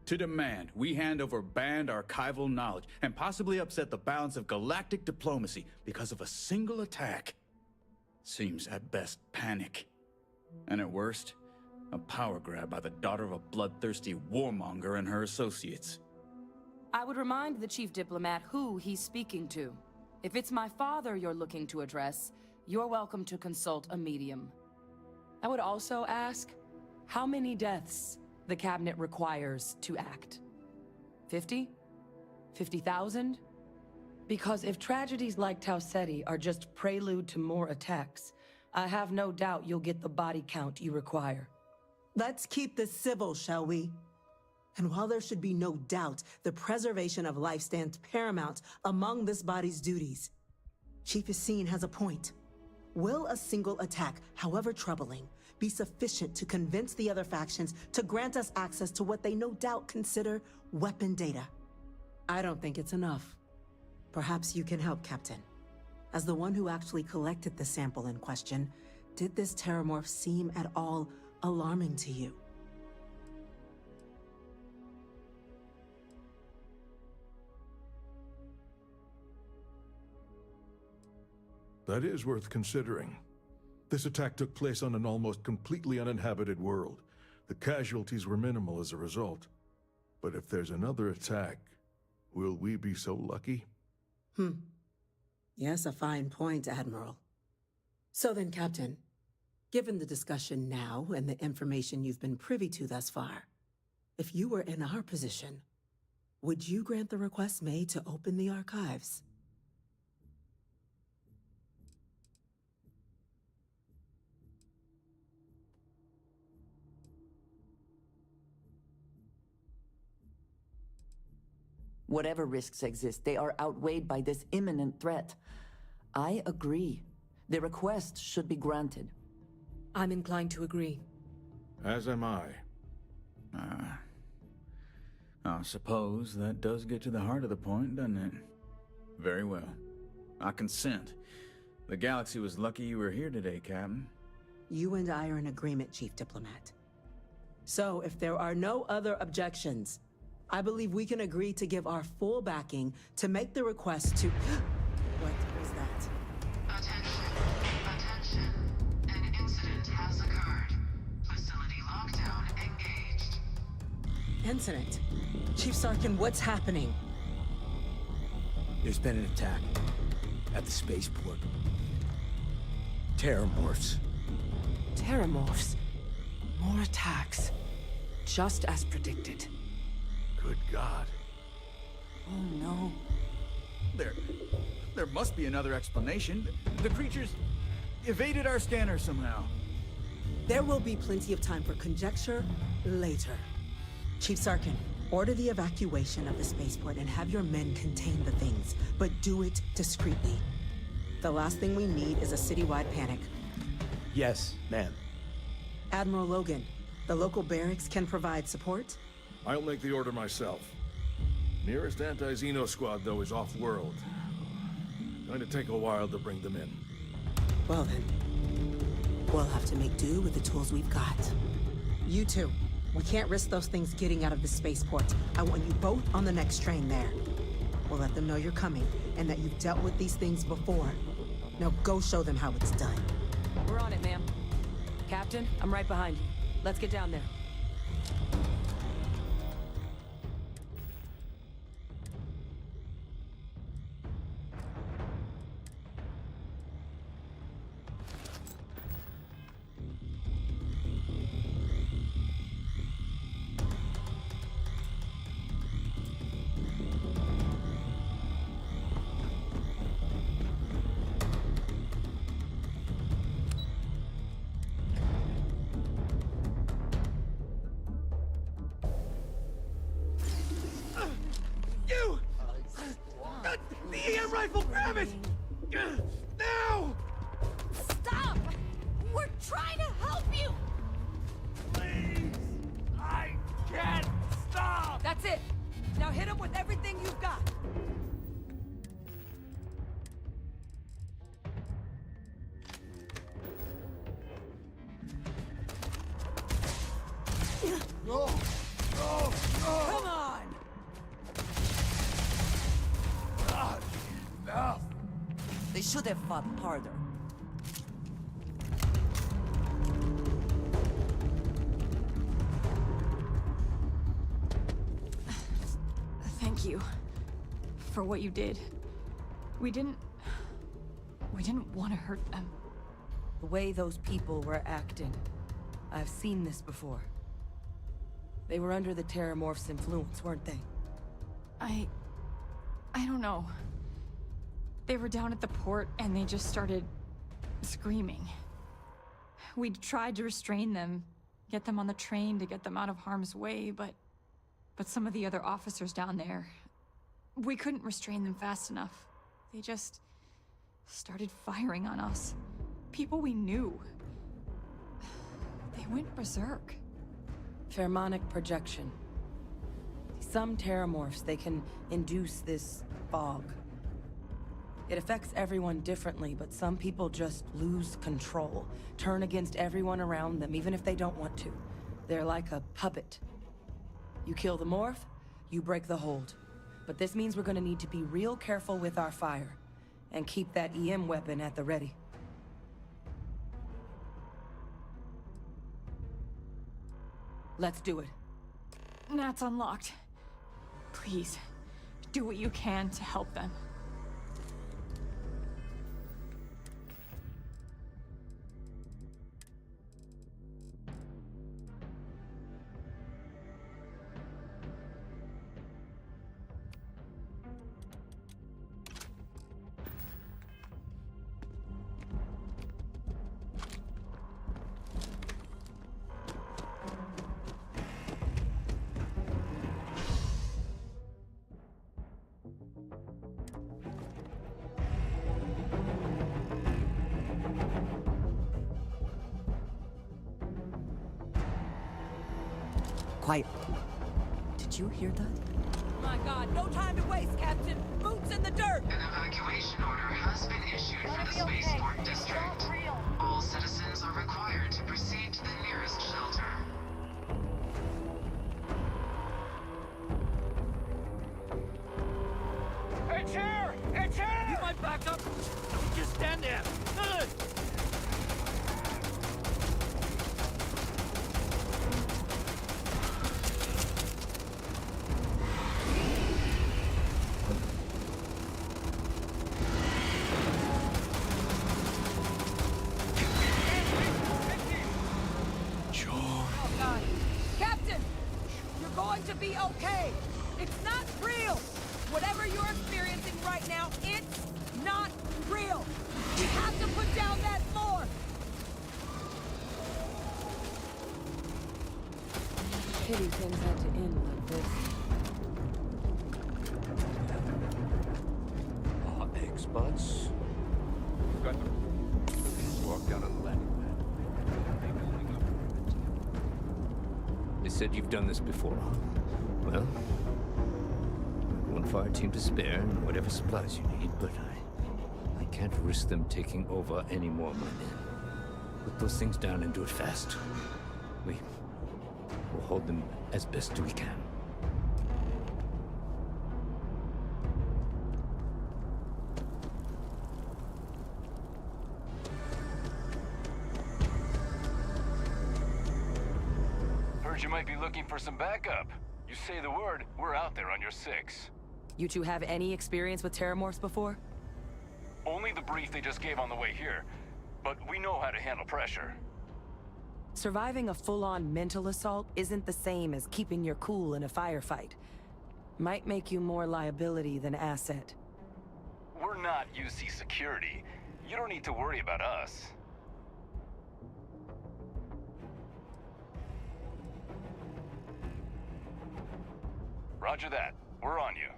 To demand we hand over banned archival knowledge and possibly upset the balance of galactic diplomacy because of a single attack seems at best panic. And at worst, a power grab by the daughter of a bloodthirsty warmonger and her associates. I would remind the chief diplomat who he's speaking to. If it's my father you're looking to address, you're welcome to consult a medium. I would also ask how many deaths the cabinet requires to act. 50? 50,000? Because if tragedies like Tau Ceti are just prelude to more attacks, I have no doubt you'll get the body count you require. Let's keep this civil, shall we? And while there should be no doubt the preservation of life stands paramount among this body's duties, Chief Yassine has a point. Will a single attack, however troubling, be sufficient to convince the other factions to grant us access to what they no doubt consider weapon data? I don't think it's enough. Perhaps you can help, Captain. As the one who actually collected the sample in question, did this Terramorph seem at all alarming to you? That is worth considering. This attack took place on an almost completely uninhabited world. The casualties were minimal as a result. But if there's another attack, will we be so lucky? Yes, a fine point, Admiral. So then, Captain, given the discussion now and the information you've been privy to thus far, if you were in our position, would you grant the request made to open the archives? Whatever risks exist, they are outweighed by this imminent threat. I agree. The request should be granted. I'm inclined to agree. As am I. I suppose that does get to the heart of the point, doesn't it? Very well. I consent. The galaxy was lucky you were here today, Captain. You and I are in agreement, Chief Diplomat. So, if there are no other objections, I believe we can agree to give our full backing to make the request to... What was that? Attention. An incident has occurred. Facility lockdown engaged. Incident? Chief Sarkin, what's happening? There's been an attack at the spaceport. Terramorphs. Terramorphs. More attacks. Just as predicted. Good God. Oh no. There must be another explanation. The creatures evaded our scanner somehow. There will be plenty of time for conjecture later. Chief Sarkin, order the evacuation of the spaceport and have your men contain the things, but do it discreetly. The last thing we need is a citywide panic. Yes, ma'am. Admiral Logan, the local barracks can provide support? I'll make the order myself. Nearest anti-Xeno squad, though, is off-world. Going to take a while to bring them in. Well then, we'll have to make do with the tools we've got. You two, we can't risk those things getting out of the spaceport. I want you both on the next train there. We'll let them know you're coming, and that you've dealt with these things before. Now go show them how it's done. We're on it, ma'am. Captain, I'm right behind you. Let's get down there. The EM rifle, grab it! Now! Stop! We're trying to help you! Please! I can't stop! That's it! Now hit him with everything you've got! No! No! No! Come on! Enough! They should have fought harder. Thank you for what you did. We didn't want to hurt them. The way those people were acting, I've seen this before. They were under the Terramorph's influence, weren't they? I don't know. They were down at the port and they just started screaming. We tried to restrain them, get them on the train to get them out of harm's way, but some of the other officers down there, we couldn't restrain them fast enough. They just started firing on us. People we knew. They went berserk. Pheromonic projection. Some Terramorphs, they can induce this fog. It affects everyone differently, but some people just lose control, turn against everyone around them, even if they don't want to. They're like a puppet. You kill the morph, you break the hold. But this means we're gonna need to be real careful with our fire, and keep that EM weapon at the ready. Let's do it. Nat's unlocked. Please, do what you can to help them. Quiet. Did you hear that? My God, no time to waste, Captain! Boots in the dirt! An evacuation order has been issued for the spaceport district. All citizens are required to proceed to the nearest shelter. Hey, chair! Hey, chair! You might back up! Don't just stand there! Good! Oh, God. Captain! You're going to be okay! It's not real! Whatever you're experiencing right now, it's not real! We have to put down that floor! Pity things had to end like this. Experts. Got them. Walked out of the landing pad. They said you've done this before. Well, one fire team to spare and whatever supplies you need, but I can't risk them taking over any more of my men. Put those things down and do it fast. We'll hold them as best we can. Heard you might be looking for some backup. You say the word, we're out there on your 6. You two have any experience with terramorphs before? Only the brief they just gave on the way here, but we know how to handle pressure. Surviving a full-on mental assault isn't the same as keeping your cool in a firefight. Might make you more liability than asset. We're not UC security. You don't need to worry about us. Roger that. We're on you.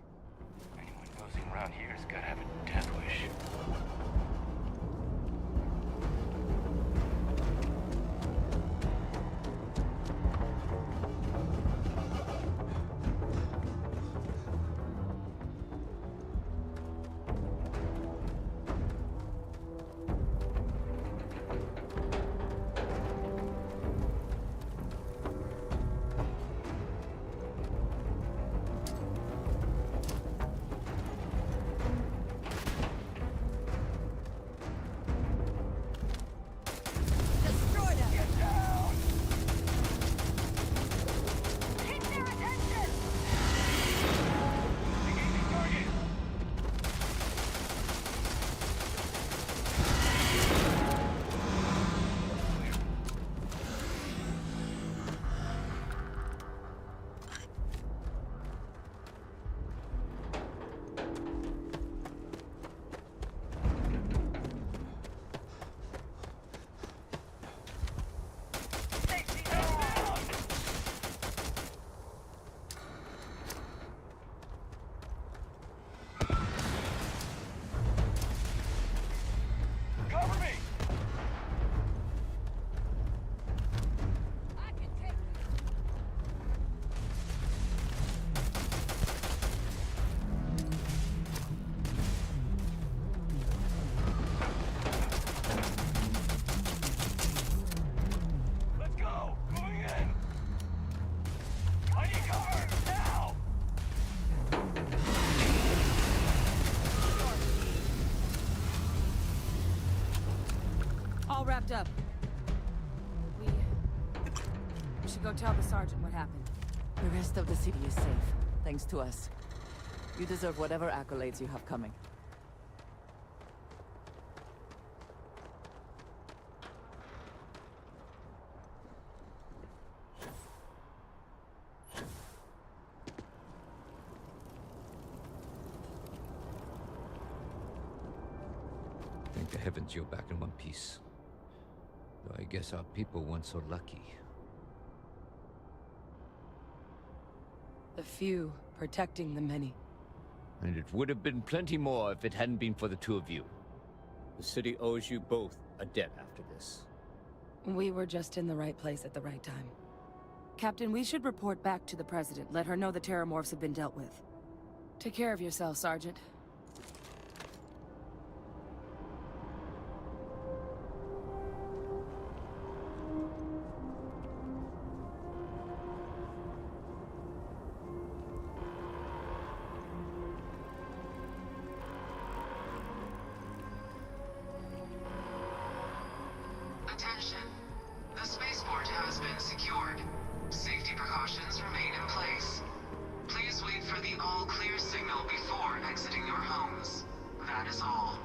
Anyone nosing around here has got to have a death wish. All wrapped up. We should go tell the sergeant what happened. The rest of the city is safe, thanks to us. You deserve whatever accolades you have coming. Thank the heavens you're back in one piece. Though I guess our people weren't so lucky. The few protecting the many. And it would have been plenty more if it hadn't been for the two of you. The city owes you both a debt after this. We were just in the right place at the right time. Captain, we should report back to the President. Let her know the Terramorphs have been dealt with. Take care of yourself, Sergeant. Attention. The spaceport has been secured. Safety precautions remain in place. Please wait for the all-clear signal before exiting your homes. That is all.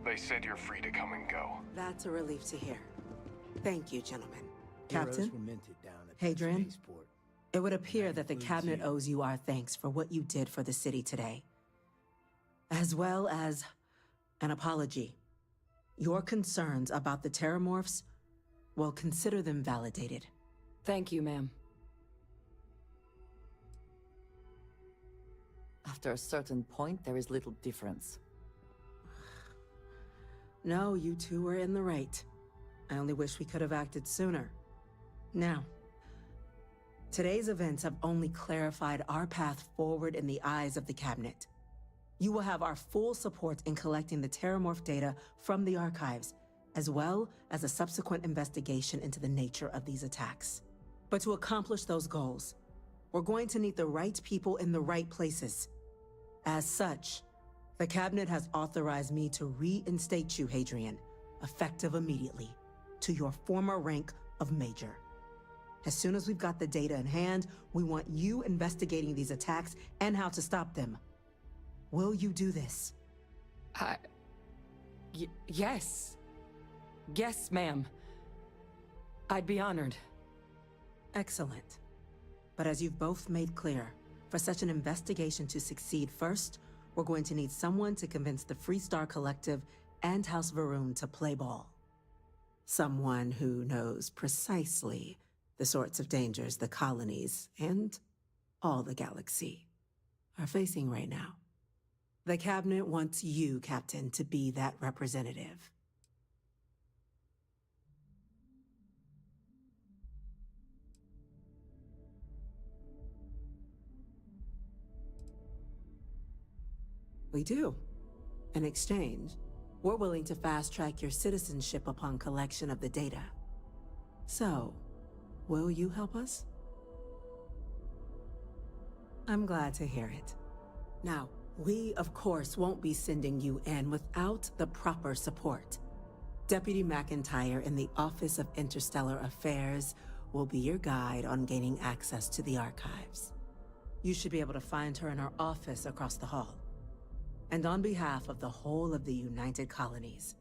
They said you're free to come and go. That's a relief to hear. Thank you, gentlemen. Heroes Captain, were minted down at that Hadrian, spaceport. it would appear that the includes Cabinet you. owes you our thanks for what you did for the city today. As well as an apology. Your concerns about the Terramorphs, well, consider them validated. Thank you, ma'am. After a certain point, there is little difference. No, you two were in the right. I only wish we could have acted sooner. Now, today's events have only clarified our path forward in the eyes of the Cabinet. You will have our full support in collecting the Terramorph data from the archives, as well as a subsequent investigation into the nature of these attacks. But to accomplish those goals, we're going to need the right people in the right places. As such, the Cabinet has authorized me to reinstate you, Hadrian, effective immediately, to your former rank of Major. As soon as we've got the data in hand, we want you investigating these attacks and how to stop them. Will you do this? Yes. Yes, ma'am. I'd be honored. Excellent. But as you've both made clear, for such an investigation to succeed first, we're going to need someone to convince the Freestar Collective and House Varun to play ball. Someone who knows precisely the sorts of dangers the colonies and all the galaxy are facing right now. The Cabinet wants you, Captain, to be that representative. We do. In exchange, we're willing to fast-track your citizenship upon collection of the data. So, will you help us? I'm glad to hear it. Now, we, of course, won't be sending you in without the proper support. Deputy McIntyre in the Office of Interstellar Affairs will be your guide on gaining access to the archives. You should be able to find her in her office across the hall. And on behalf of the whole of the United Colonies,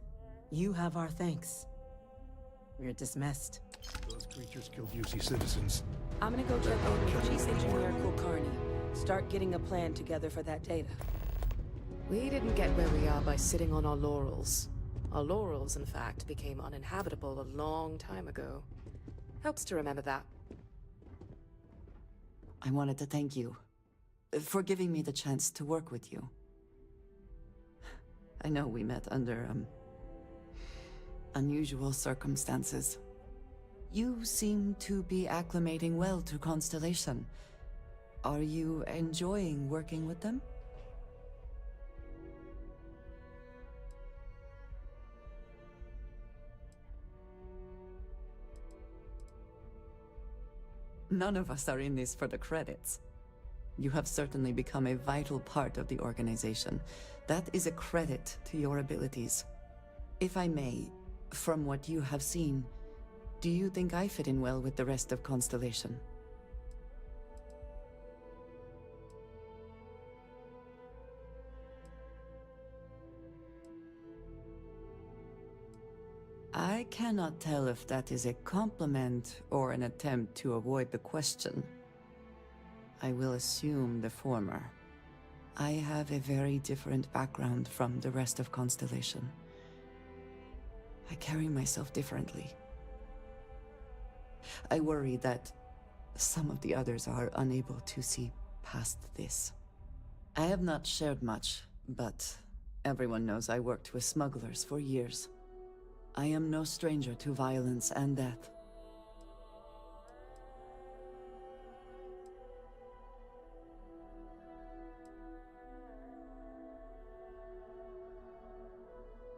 you have our thanks. We're dismissed. Those creatures killed UC citizens. I'm gonna go check in with Chief Engineer Kulkarni. Start getting a plan together for that data. We didn't get where we are by sitting on our laurels. Our laurels, in fact, became uninhabitable a long time ago. Helps to remember that. I wanted to thank you for giving me the chance to work with you. I know we met under, unusual circumstances. You seem to be acclimating well to Constellation. Are you enjoying working with them? None of us are in this for the credits. You have certainly become a vital part of the organization. That is a credit to your abilities. If I may, from what you have seen, do you think I fit in well with the rest of Constellation? cannot tell if that is a compliment or an attempt to avoid the question. I will assume the former. I have a very different background from the rest of Constellation. I carry myself differently. I worry that some of the others are unable to see past this. I have not shared much, but everyone knows I worked with smugglers for years. I am no stranger to violence and death.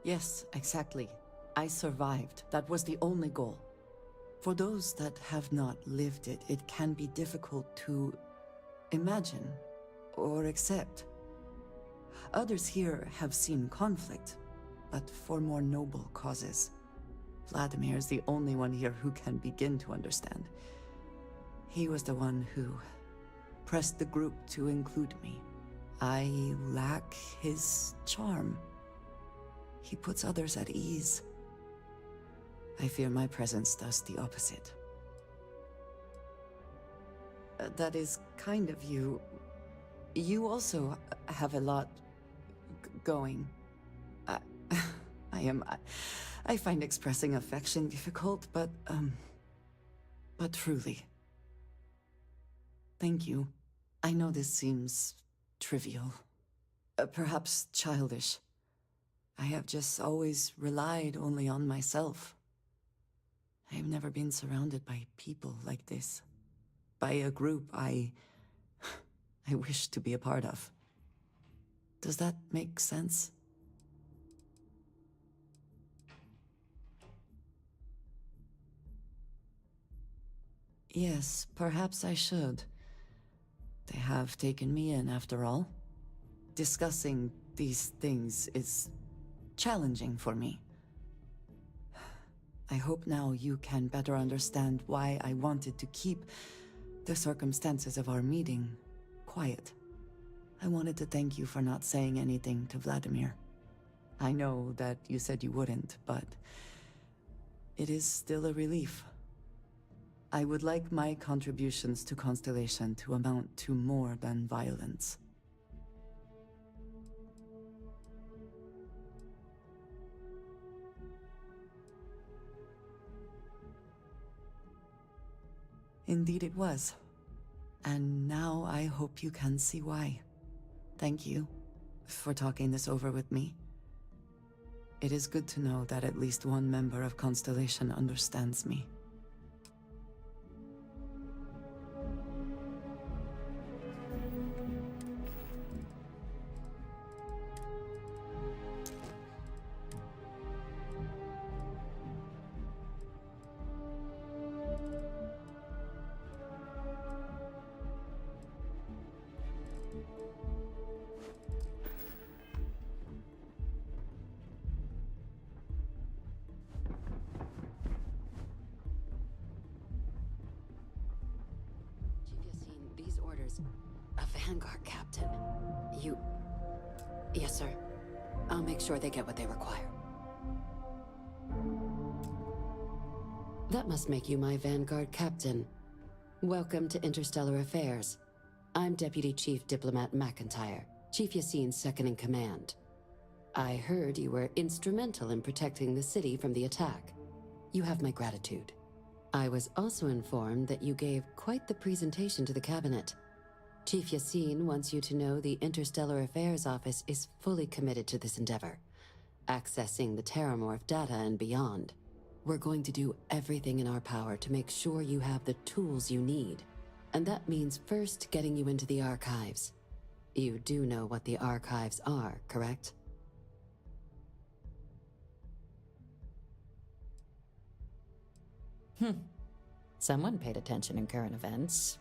Yes, exactly. I survived. That was the only goal. For those that have not lived it, it can be difficult to imagine or accept. Others here have seen conflict, but for more noble causes. Vladimir is the only one here who can begin to understand. He was the one who pressed the group to include me. I lack his charm. He puts others at ease. I fear my presence does the opposite. That is kind of you. You also have a lot going. I find expressing affection difficult, but truly. Thank you. I know this seems trivial, perhaps childish. I have just always relied only on myself. I have never been surrounded by people like this. By a group I wish to be a part of. Does that make sense? Yes, perhaps I should. They have taken me in after all. Discussing these things is challenging for me. I hope now you can better understand why I wanted to keep the circumstances of our meeting quiet. I wanted to thank you for not saying anything to Vladimir. I know that you said you wouldn't, but it is still a relief. I would like my contributions to Constellation to amount to more than violence. Indeed it was. And now I hope you can see why. Thank you for talking this over with me. It is good to know that at least one member of Constellation understands me. These orders. A Vanguard captain. You... Yes, sir. I'll make sure they get what they require. That must make you my Vanguard captain. Welcome to Interstellar Affairs. I'm Deputy Chief Diplomat McIntyre, Chief Yassine's second-in-command. I heard you were instrumental in protecting the city from the attack. You have my gratitude. I was also informed that you gave quite the presentation to the cabinet. Chief Yassine wants you to know the Interstellar Affairs Office is fully committed to this endeavor, accessing the Terramorph data and beyond. We're going to do everything in our power to make sure you have the tools you need. And that means first getting you into the archives. You do know what the archives are, correct? Someone paid attention in current events.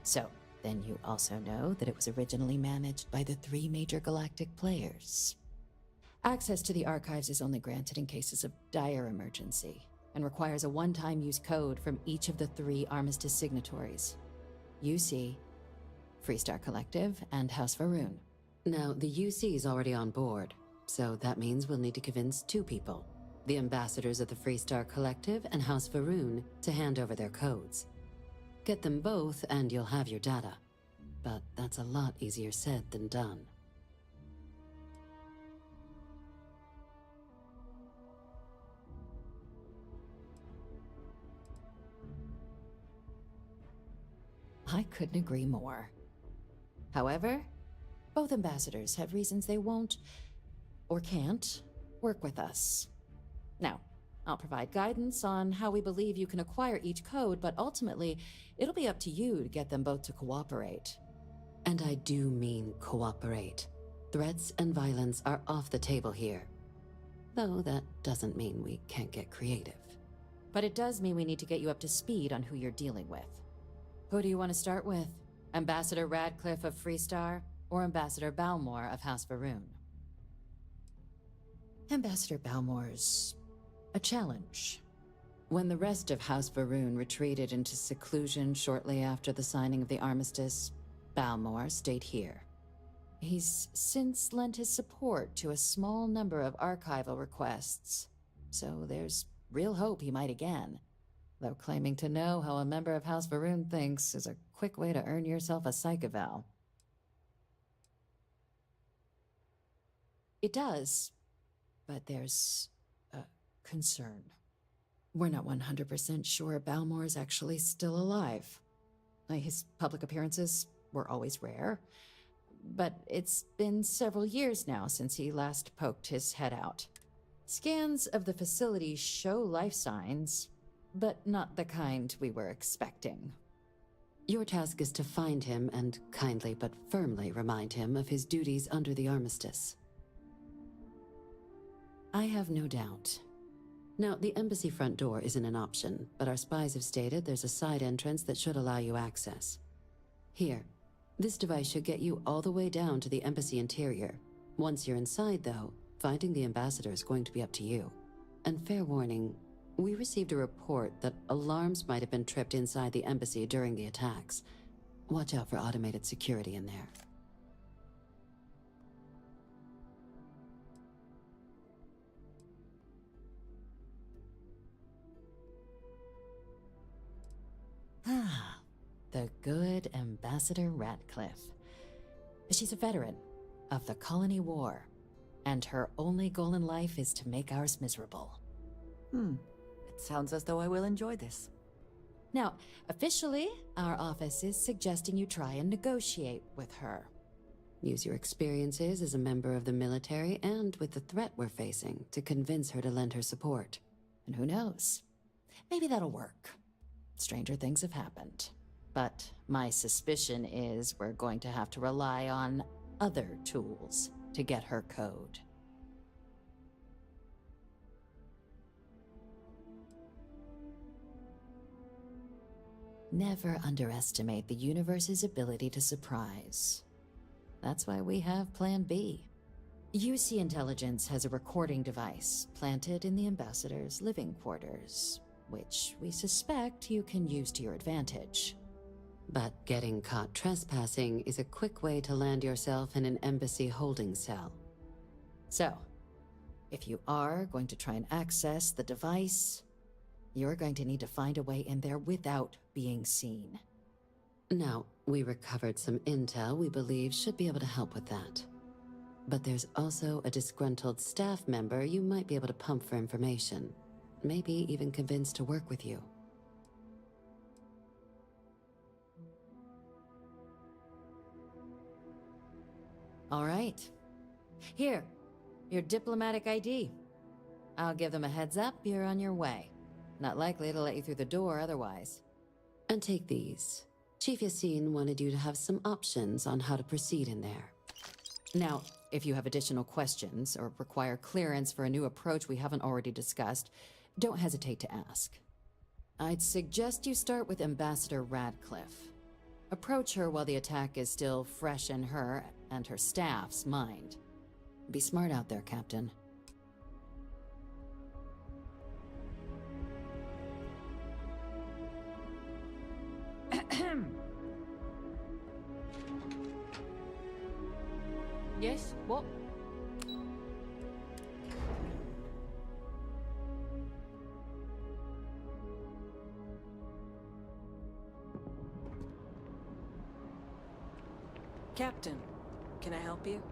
So, then you also know that it was originally managed by the 3 major galactic players. Access to the archives is only granted in cases of dire emergency, and requires a one-time use code from each of the 3 Armistice signatories. UC, Freestar Collective, and House Varun. Now, the UC is already on board, so that means we'll need to convince 2 people. the ambassadors of the Freestar Collective and House Varun, to hand over their codes. Get them both and you'll have your data. But that's a lot easier said than done. I couldn't agree more. However, both ambassadors have reasons they won't, or can't, work with us. Now, I'll provide guidance on how we believe you can acquire each code, but ultimately, it'll be up to you to get them both to cooperate. And I do mean cooperate. Threats and violence are off the table here. Though that doesn't mean we can't get creative. But it does mean we need to get you up to speed on who you're dealing with. Who do you want to start with? Ambassador Radcliffe of Freestar, or Ambassador Balmore of House Varun? Ambassador Balmore's a challenge. When the rest of House Varun retreated into seclusion shortly after the signing of the armistice, Balmore stayed here. He's since lent his support to a small number of archival requests, so there's real hope he might again. Though claiming to know how a member of House Varun thinks is a quick way to earn yourself a psych eval. It does, but there's a concern. We're not 100% sure Balmore is actually still alive. His public appearances were always rare, but it's been several years now since he last poked his head out. Scans of the facility show life signs, but not the kind we were expecting. Your task is to find him and kindly but firmly remind him of his duties under the armistice. I have no doubt. Now, the embassy front door isn't an option, but our spies have stated there's a side entrance that should allow you access. Here, this device should get you all the way down to the embassy interior. Once you're inside, though, finding the ambassador is going to be up to you. And fair warning, we received a report that alarms might have been tripped inside the embassy during the attacks. Watch out for automated security in there. Ah, the good Ambassador Radcliffe. She's a veteran of the Colony War, and her only goal in life is to make ours miserable. It sounds as though I will enjoy this. Now, officially, our office is suggesting you try and negotiate with her. Use your experiences as a member of the military and with the threat we're facing to convince her to lend her support. And who knows? Maybe that'll work. Stranger things have happened. But my suspicion is we're going to have to rely on other tools to get her code. Never underestimate the universe's ability to surprise. That's why we have Plan B. UC Intelligence has a recording device planted in the ambassador's living quarters, which we suspect you can use to your advantage. But getting caught trespassing is a quick way to land yourself in an embassy holding cell. So, if you are going to try and access the device, you're going to need to find a way in there without being seen. Now, we recovered some intel we believe should be able to help with that. But there's also a disgruntled staff member you might be able to pump for information. Maybe even convince to work with you. All right. Here, your diplomatic ID. I'll give them a heads up you're on your way. Not likely to let you through the door otherwise. And take these. Chief Yassine wanted you to have some options on how to proceed in there. Now, if you have additional questions or require clearance for a new approach we haven't already discussed, don't hesitate to ask. I'd suggest you start with Ambassador Radcliffe. Approach her while the attack is still fresh in her and her staff's mind. Be smart out there, Captain. Yes? What? Captain, can I help you?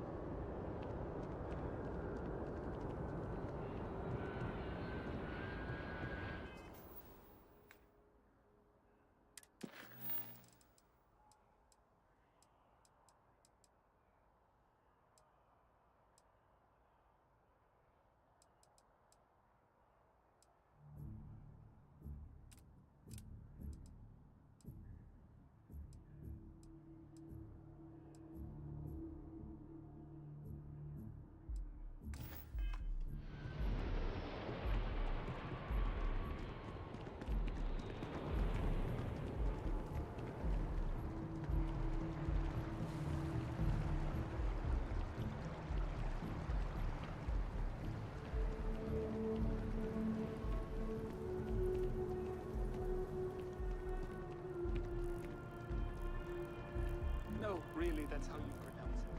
No, really, that's how you pronounce it.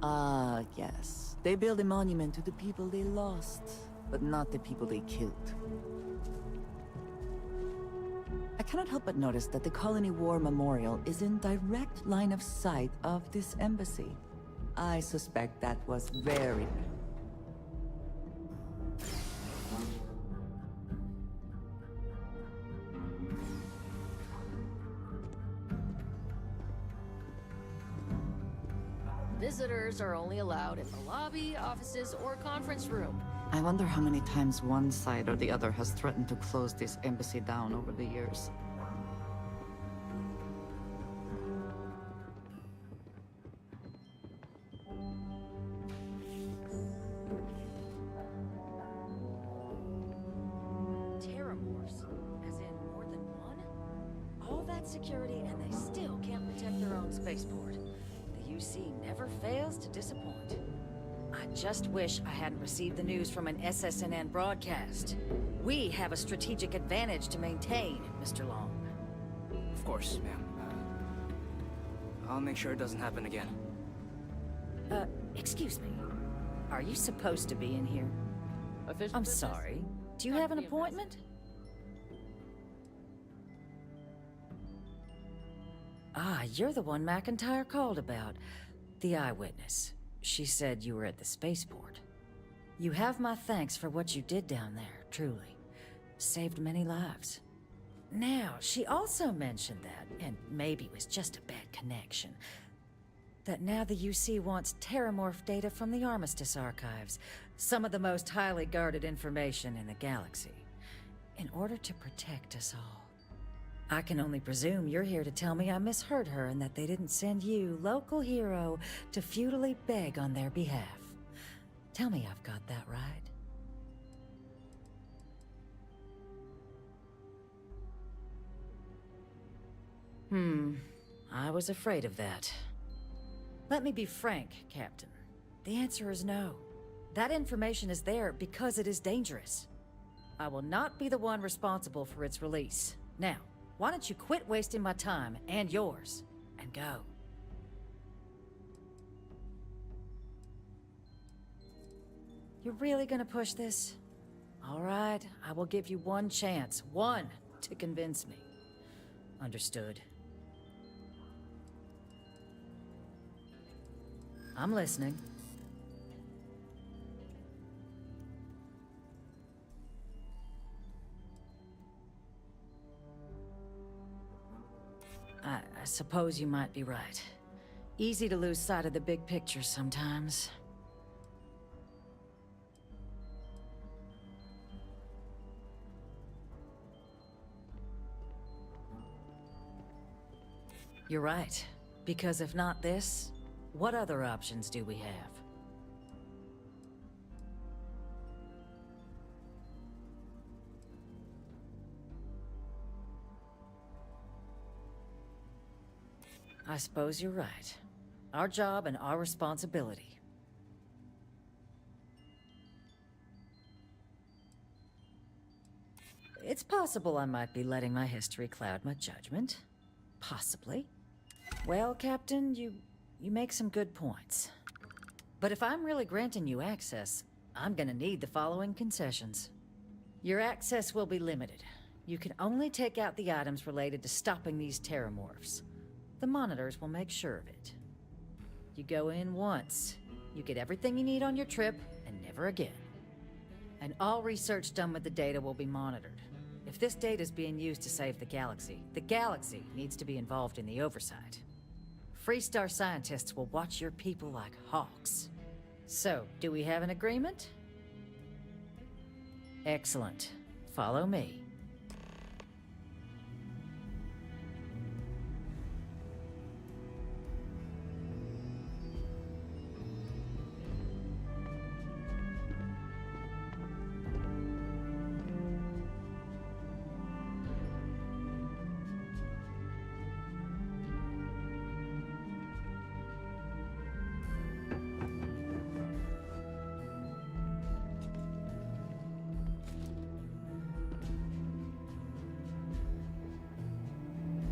Ah, yes. They build a monument to the people they lost, but not the people they killed. I cannot help but notice that the Colony War Memorial is in direct line of sight of this embassy. I suspect that was very... Visitors are only allowed in the lobby, offices, or conference room. I wonder how many times one side or the other has threatened to close this embassy down over the years. Terramorphs? As in more than one? All that security and they still can't protect their own spaceport. The UC never fails to disappoint. I just wish I hadn't received the news from an SSNN broadcast. We have a strategic advantage to maintain, Mr. Long. Of course, ma'am. I'll make sure it doesn't happen again. Excuse me. Are you supposed to be in here? I'm sorry. Do you have an appointment? Ah, you're the one McIntyre called about. The eyewitness. She said you were at the spaceport. You have my thanks for what you did down there, truly. Saved many lives. Now, she also mentioned that, and maybe it was just a bad connection, that now the UC wants Terramorph data from the Armistice archives, some of the most highly guarded information in the galaxy, in order to protect us all. I can only presume you're here to tell me I misheard her and that they didn't send you, local hero, to futilely beg on their behalf. Tell me I've got that right. I was afraid of that. Let me be frank, Captain. The answer is no. That information is there because it is dangerous. I will not be the one responsible for its release. Now, why don't you quit wasting my time and yours, and go? You're really gonna push this? All right, I will give you one chance, one, to convince me. Understood. I'm listening. I suppose you might be right. Easy to lose sight of the big picture sometimes. You're right. Because if not this, what other options do we have? I suppose you're right. Our job and our responsibility. It's possible I might be letting my history cloud my judgment. Possibly. Well, Captain, you make some good points. But if I'm really granting you access, I'm gonna need the following concessions. Your access will be limited. You can only take out the items related to stopping these terramorphs. The monitors will make sure of it. You go in once, you get everything you need on your trip, and never again. And all research done with the data will be monitored. If this data is being used to save the galaxy needs to be involved in the oversight. Freestar scientists will watch your people like hawks. So, do we have an agreement? Excellent. Follow me.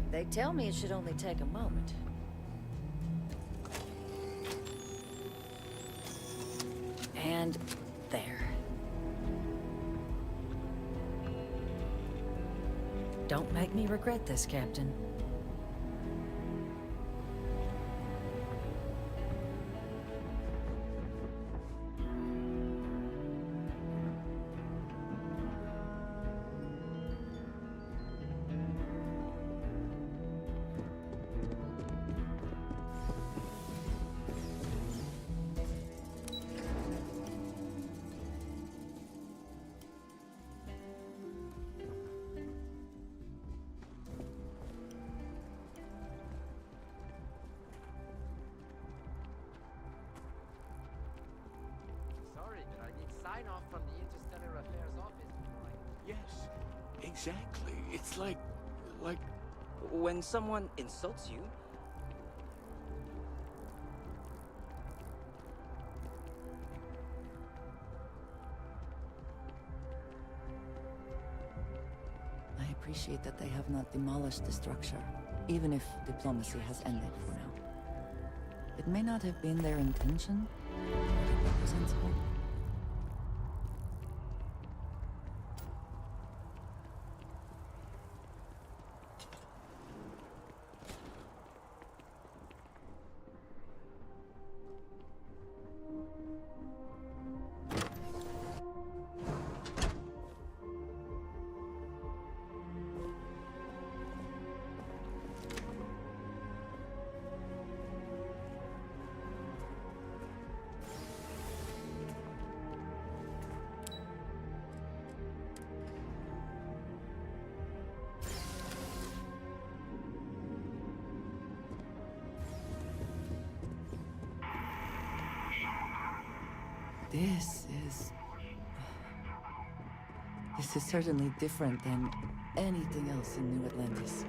They tell me it should only take a moment. And there. Don't make me regret this, Captain. Sign-off from the Interstellar Affairs office before I... Yes, exactly. It's like... When someone insults you... I appreciate that they have not demolished the structure, even if diplomacy has ended for now. It may not have been their intention, but it represents hope. This is certainly different than anything else in New Atlantis.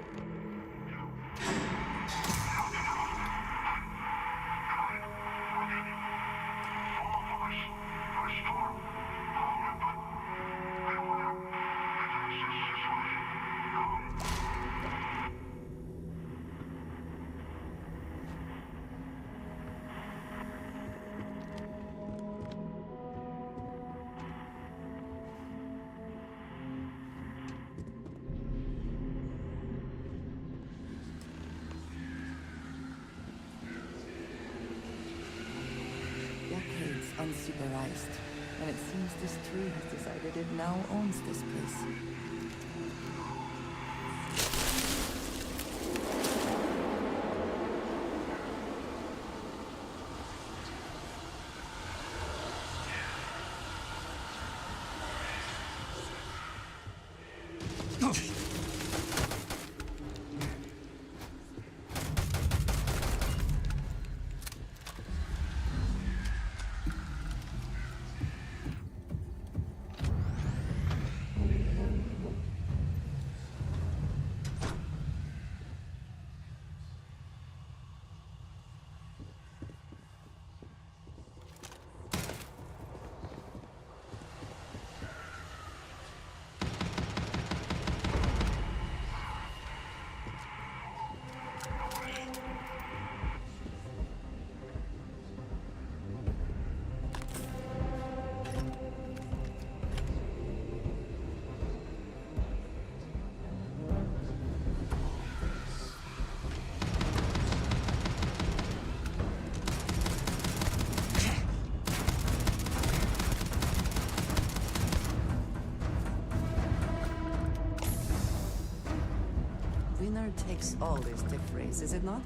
Decades unsupervised, and it seems this tree has decided it now owns this place. takes all this to phrase, is it not?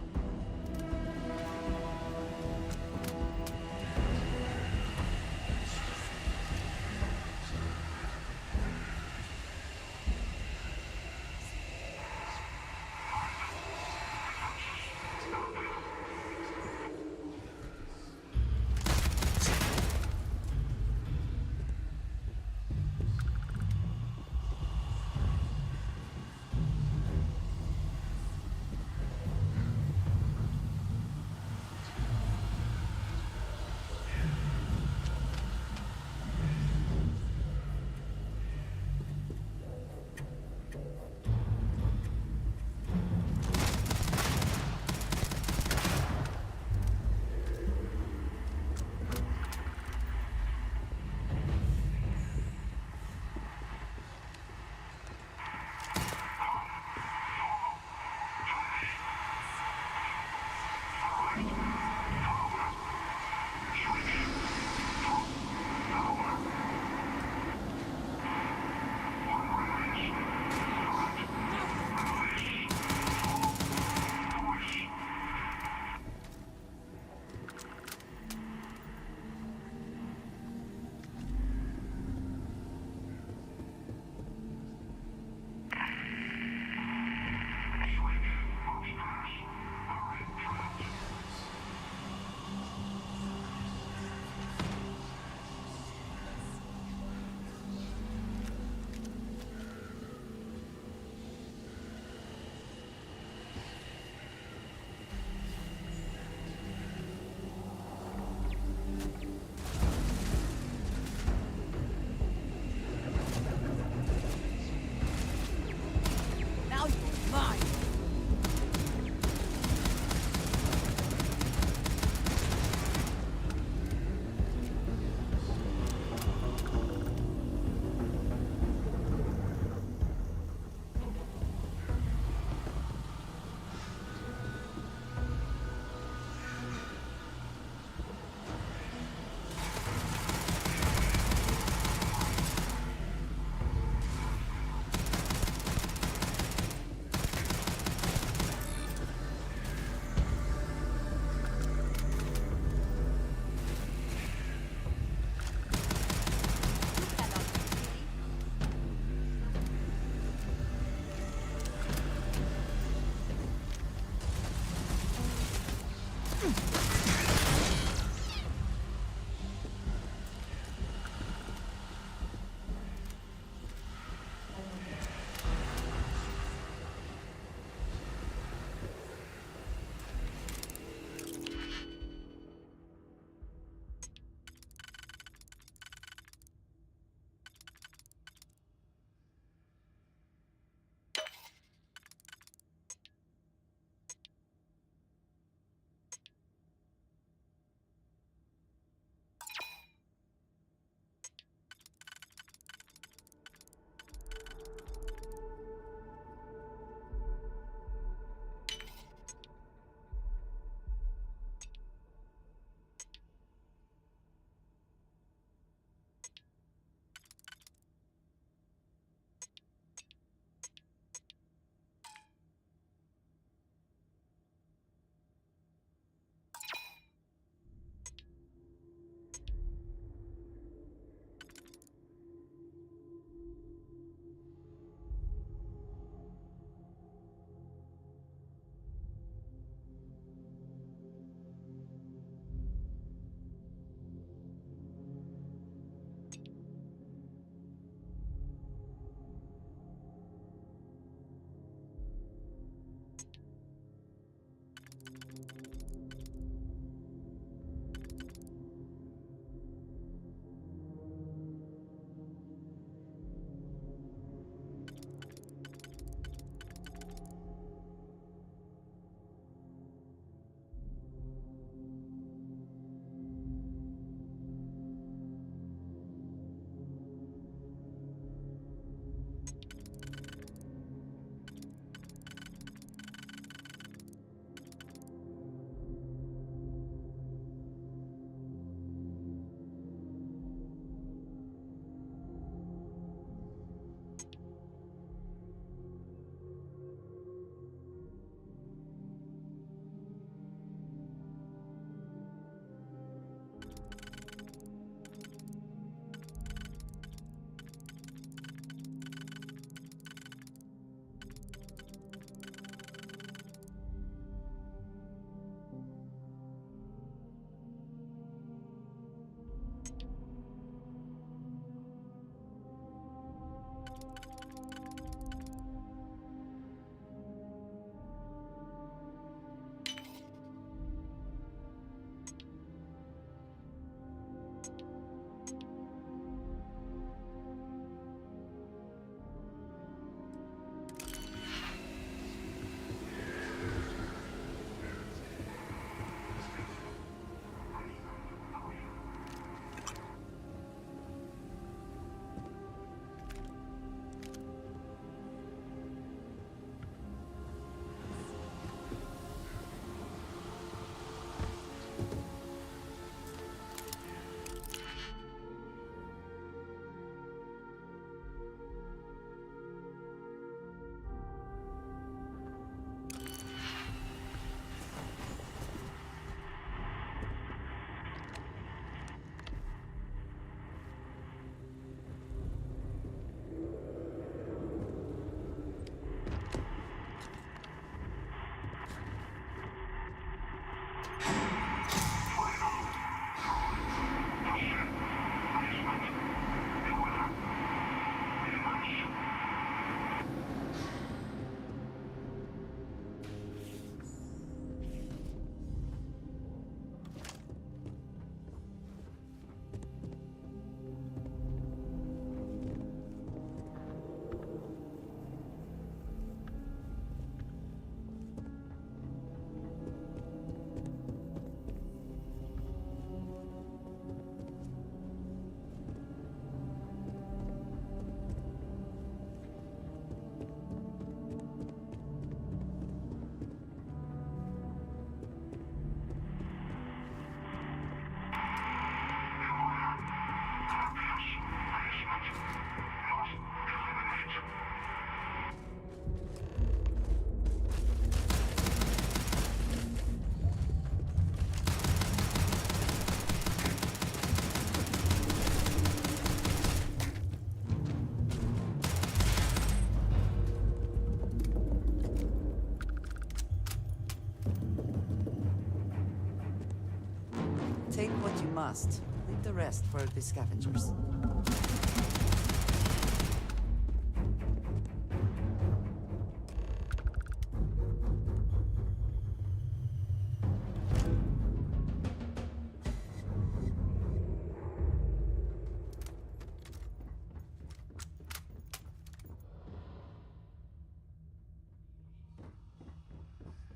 must. Leave the rest for the scavengers.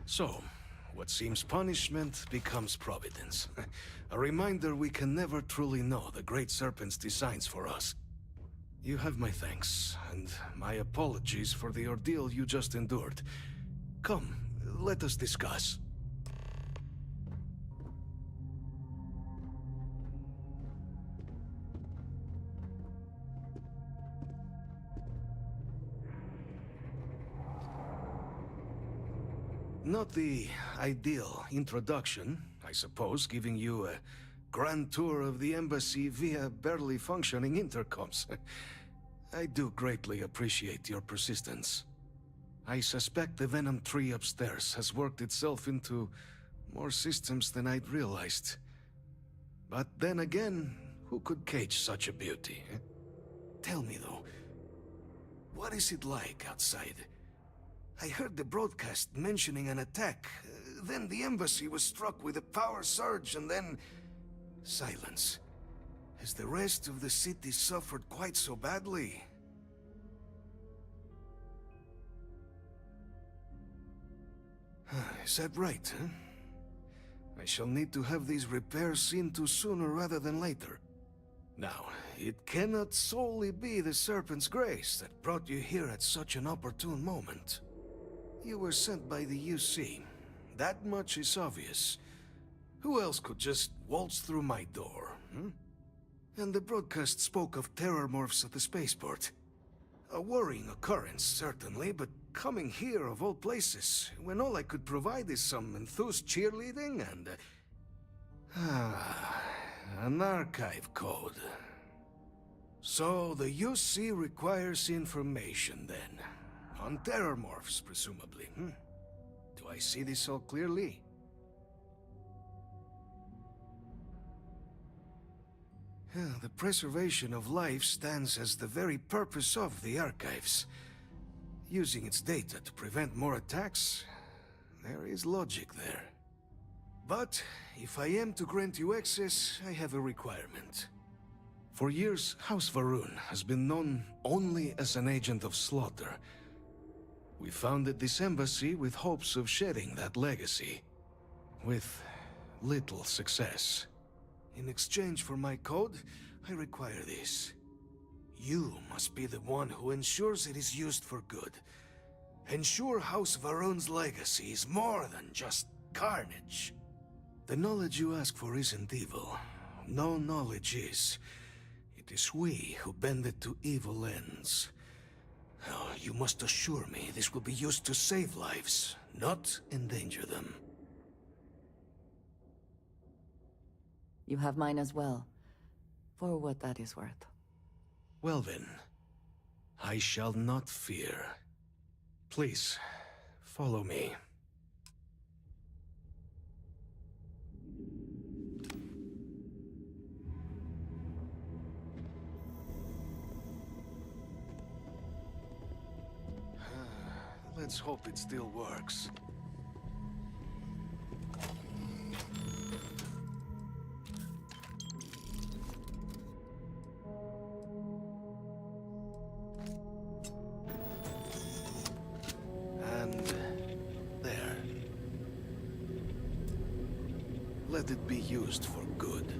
So, what seems punishment becomes providence. A reminder we can never truly know the Great Serpent's designs for us. You have my thanks, and my apologies for the ordeal you just endured. Come, let us discuss. Not the ideal introduction, I suppose, giving you a grand tour of the embassy via barely functioning intercoms. I do greatly appreciate your persistence. I suspect the Venom tree upstairs has worked itself into more systems than I'd realized. But then again, who could cage such a beauty? Tell me though, what is it like outside? I heard the broadcast mentioning an attack. Then the embassy was struck with a power surge, and then silence. Has the rest of the city suffered quite so badly? Is that right, huh? I shall need to have these repairs seen to sooner rather than later. Now, it cannot solely be the Serpent's grace that brought you here at such an opportune moment. You were sent by the UC. That much is obvious. Who else could just waltz through my door, hmm? And the broadcast spoke of terror morphs at the spaceport. A worrying occurrence, certainly, but coming here of all places, when all I could provide is some enthused cheerleading and... an archive code. So the UC requires information, then. On terror morphs, presumably, hmm? Do I see this all clearly? The preservation of life stands as the very purpose of the archives. Using its data to prevent more attacks, there is logic there. But if I am to grant you access, I have a requirement. For years, House Varun has been known only as an agent of slaughter. We founded this embassy with hopes of shedding that legacy. With little success. In exchange for my code, I require this. You must be the one who ensures it is used for good. Ensure House Varun's legacy is more than just carnage. The knowledge you ask for isn't evil. No knowledge is. It is we who bend it to evil ends. Oh, you must assure me this will be used to save lives, not endanger them. You have mine as well, for what that is worth. Well then, I shall not fear. Please, follow me. Let's hope it still works. And there. Let it be used for good.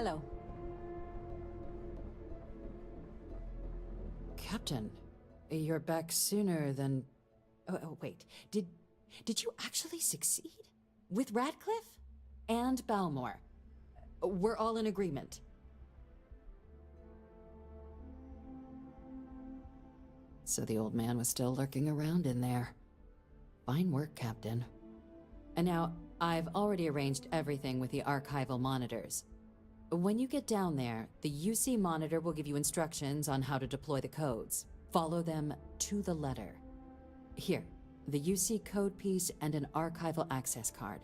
Hello. Captain, you're back sooner than... Oh, wait. Did you actually succeed? With Radcliffe? And Balmore? We're all in agreement. So the old man was still lurking around in there. Fine work, Captain. And now, I've already arranged everything with the archival monitors. When you get down there, the UC monitor will give you instructions on how to deploy the codes. Follow them to the letter. Here, the UC code piece and an archival access card.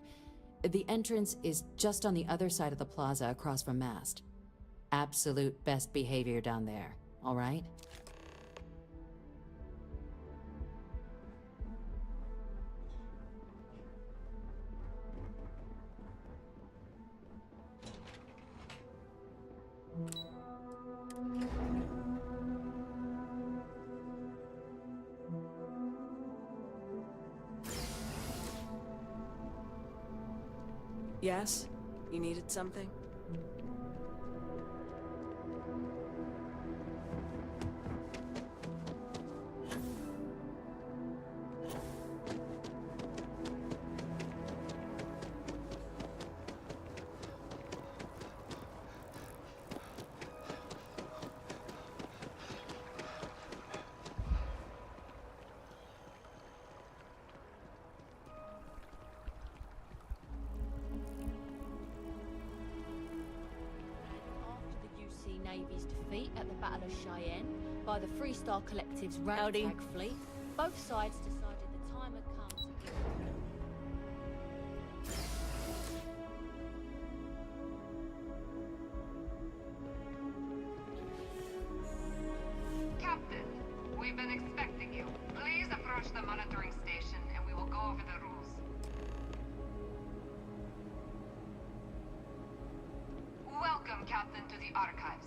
The entrance is just on the other side of the plaza across from Mast. Absolute best behavior down there, all right? Yes? You needed something? Navy's defeat at the Battle of Cheyenne by the Freestar Collective's ragtag fleet, both sides decided the time had come to... Captain, we've been expecting you. Please approach the monitoring station and we will go over the rules. Welcome, Captain, to the Archives.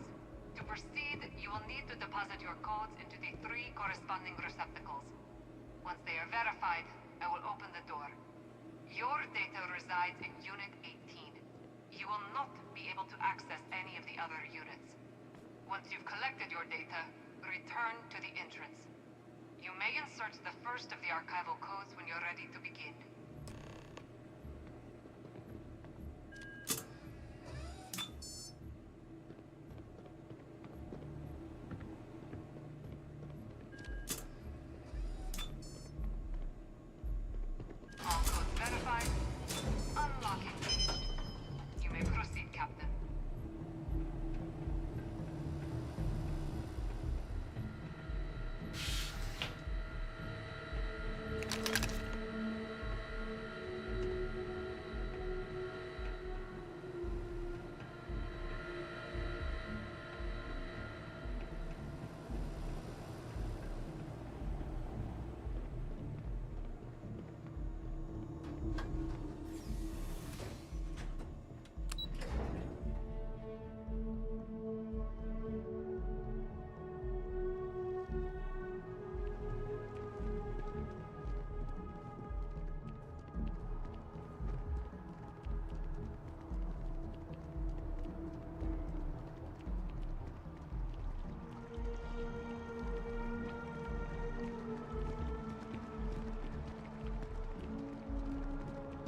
To proceed, you will need to deposit your codes into the 3 corresponding receptacles. Once they are verified, I will open the door. Your data resides in Unit 18. You will not be able to access any of the other units. Once you've collected your data, return to the entrance. You may insert the first of the archival codes when you're ready to begin. All codes verified. Unlock engaged. You may proceed, Captain.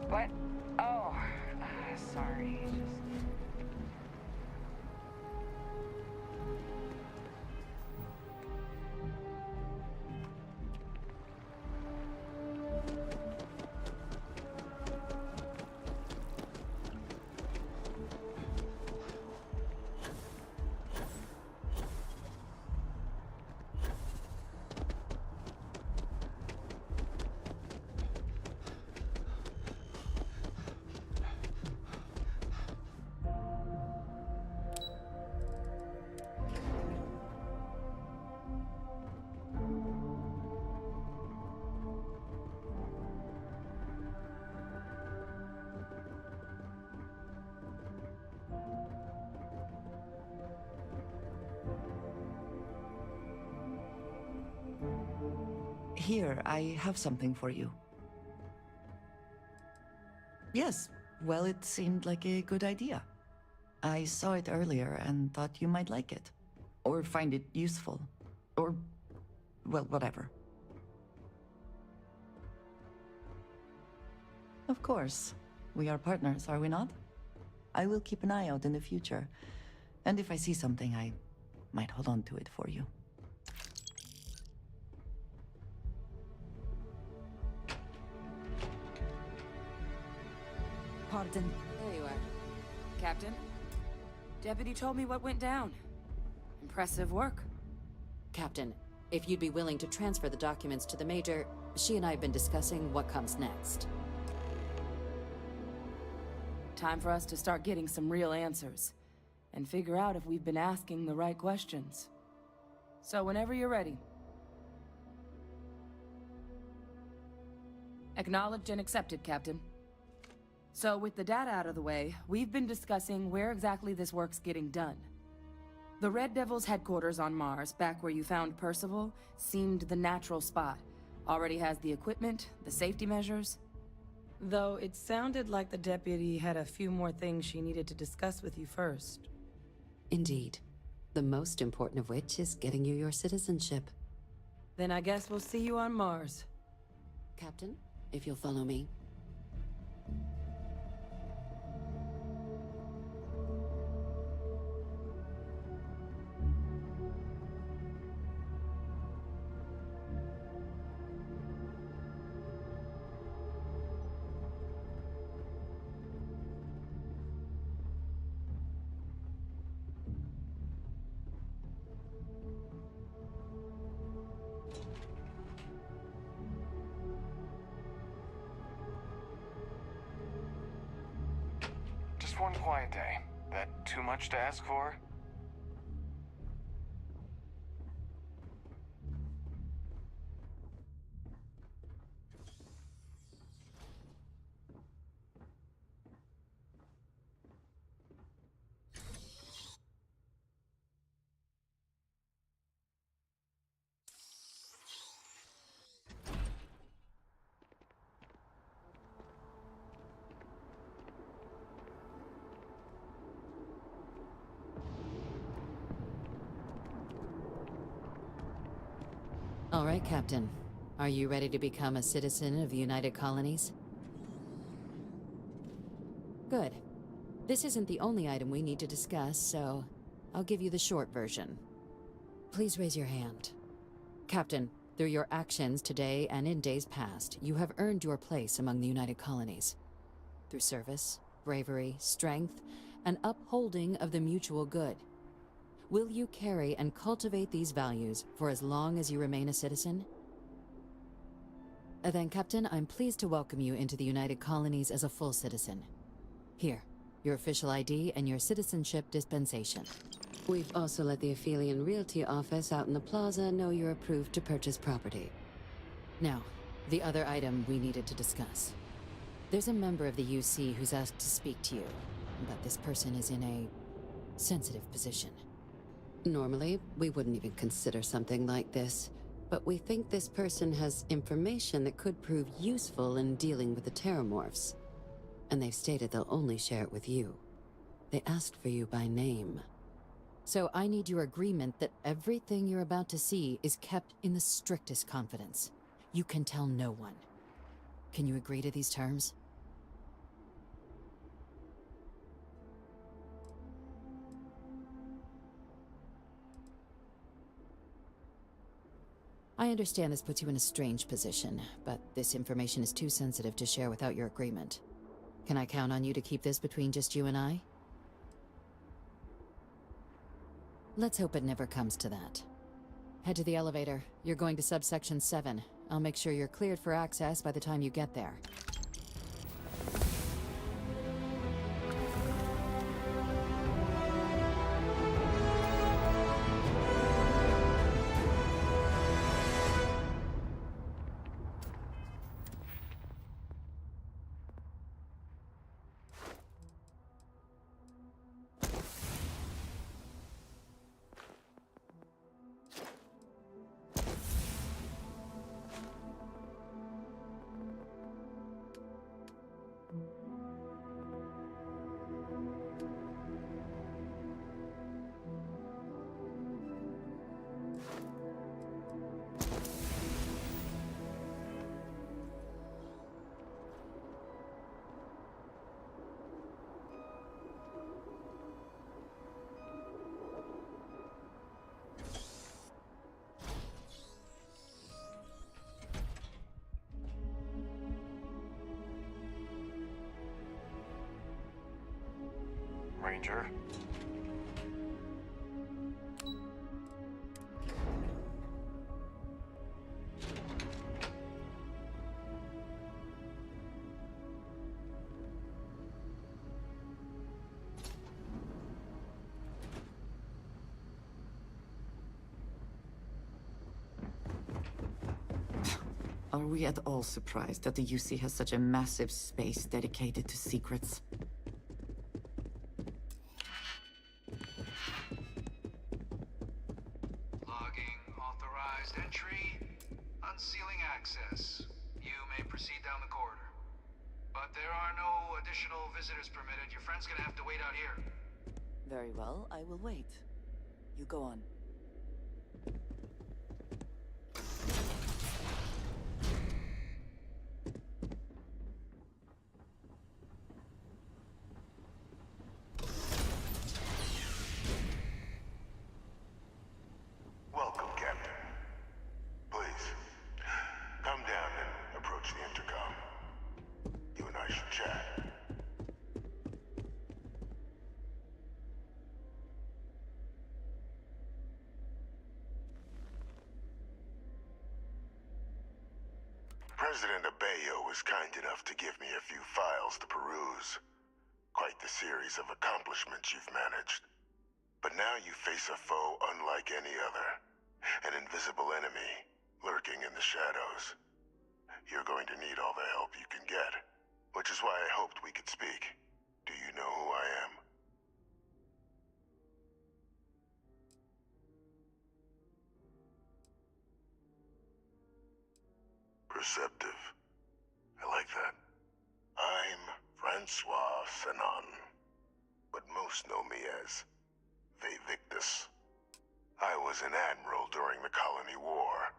What? Oh, sorry. Here, I have something for you. Yes, well, it seemed like a good idea. I saw it earlier and thought you might like it. Or find it useful. Or, well, whatever. Of course. We are partners, are we not? I will keep an eye out in the future. And if I see something, I might hold on to it for you. Pardon. There you are. Captain, Deputy told me what went down. Impressive work. Captain, if you'd be willing to transfer the documents to the Major, she and I have been discussing what comes next. Time for us to start getting some real answers. And figure out if we've been asking the right questions. So whenever you're ready. Acknowledged and accepted, Captain. So with the data out of the way, we've been discussing where exactly this work's getting done. The Red Devil's headquarters on Mars, back where you found Percival, seemed the natural spot. Already has the equipment, the safety measures. Though it sounded like the deputy had a few more things she needed to discuss with you first. Indeed. The most important of which is getting you your citizenship. Then I guess we'll see you on Mars. Captain, if you'll follow me. Just one quiet day. That too much to ask for? All right, Captain. Are you ready to become a citizen of the United Colonies? Good. This isn't the only item we need to discuss, so I'll give you the short version. Please raise your hand. Captain, through your actions today and in days past, you have earned your place among the United Colonies. Through service, bravery, strength, and upholding of the mutual good. Will you carry and cultivate these values for as long as you remain a citizen? Then, Captain, I'm pleased to welcome you into the United Colonies as a full citizen. Here, your official ID and your citizenship dispensation. We've also let the Aphelion Realty office out in the plaza know you're approved to purchase property. Now, the other item we needed to discuss. There's a member of the UC who's asked to speak to you, but this person is in a sensitive position. Normally, we wouldn't even consider something like this, but we think this person has information that could prove useful in dealing with the Terramorphs. And they've stated they'll only share it with you. They asked for you by name. So I need your agreement that everything you're about to see is kept in the strictest confidence. You can tell no one. Can you agree to these terms? I understand this puts you in a strange position, but this information is too sensitive to share without your agreement. Can I count on you to keep this between just you and I? Let's hope it never comes to that. Head to the elevator. You're going to subsection 7. I'll make sure you're cleared for access by the time you get there. Major. Are we at all surprised that the UC has such a massive space dedicated to secrets? Logging authorized entry. Unsealing access. You may proceed down the corridor. But there are no additional visitors permitted. Your friend's gonna have to wait out here. Very well, I will wait. You go on. Welcome, Captain. Please, come down and approach the intercom. You and I should chat. President Abeyo was kind enough to give me a few files to peruse. Quite the series of accomplishments you've managed. But now you face a foe unlike any other. An invisible enemy, lurking in the shadows. You're going to need all the help you can get, which is why I hoped we could speak. Do you know who I am? Perceptive. I like that. I'm Francois Sanon, but most know me as Victus. I was an admiral during the Colony War.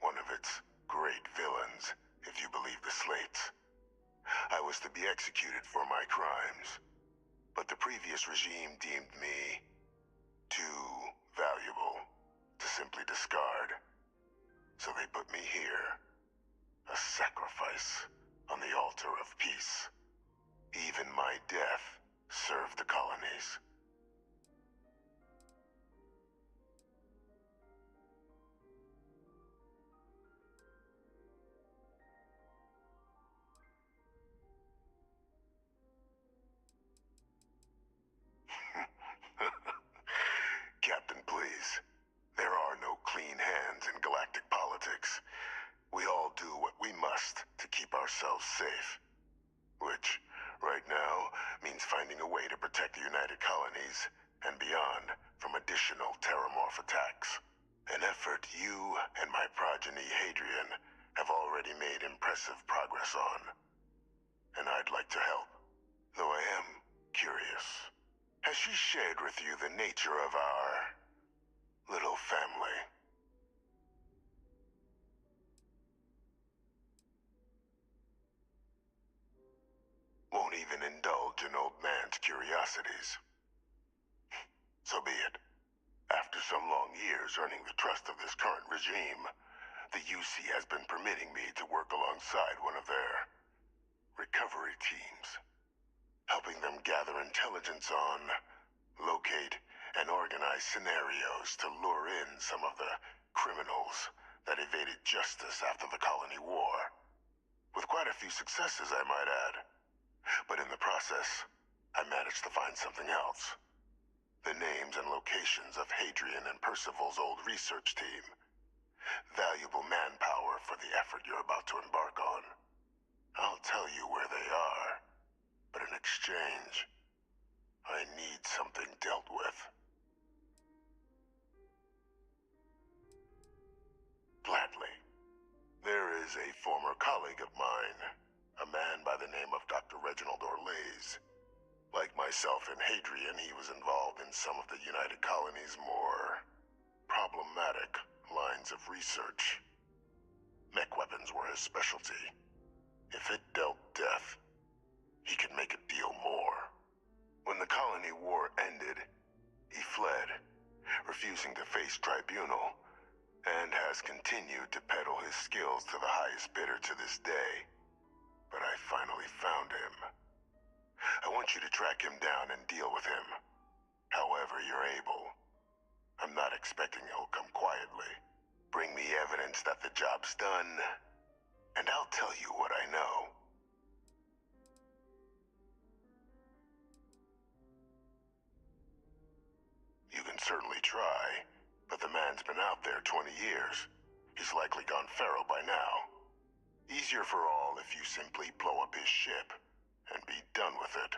One of its great villains, if you believe the slates. I was to be executed for my crimes, but the previous regime deemed me too valuable to simply discard. So they put me here, a sacrifice on the altar of peace. Even my death served the colonies. Captain, please. There are no clean hands in galactic politics. We all do what we must to keep ourselves safe. Which, right now, means finding a way to protect the United Colonies and beyond from additional terramorph attacks. An effort you and my progeny Hadrian have already made impressive progress on. And I'd like to help, though I am curious. Has she shared with you the nature of our little family? Won't even indulge an old man's curiosities. So be it. After some long years earning the trust of this current regime, the UC has been permitting me to work alongside one of their recovery teams, helping them gather intelligence on, locate, and organize scenarios to lure in some of the criminals that evaded justice after the Colony War. With quite a few successes, I might add. But in the process, I managed to find something else. The names and locations of Hadrian and Percival's old research team. Valuable manpower for the effort you're about to embark on. I'll tell you where they are, but in exchange, I need something dealt with. Gladly. There is a former colleague of mine, a man by the name of Dr. Reginald Orlaise. Like myself and Hadrian, he was involved in some of the United Colony's more problematic lines of research. Mech weapons were his specialty. If it dealt death, he could make a deal more. When the Colony War ended, he fled, refusing to face tribunal, and has continued to peddle his skills to the highest bidder to this day. But I finally found him. I want you to track him down and deal with him. However you're able. I'm not expecting he'll come quietly. Bring me evidence that the job's done, and I'll tell you what I know. You can certainly try, but the man's been out there 20 years. He's likely gone feral by now. Easier for all if you simply blow up his ship and be done with it.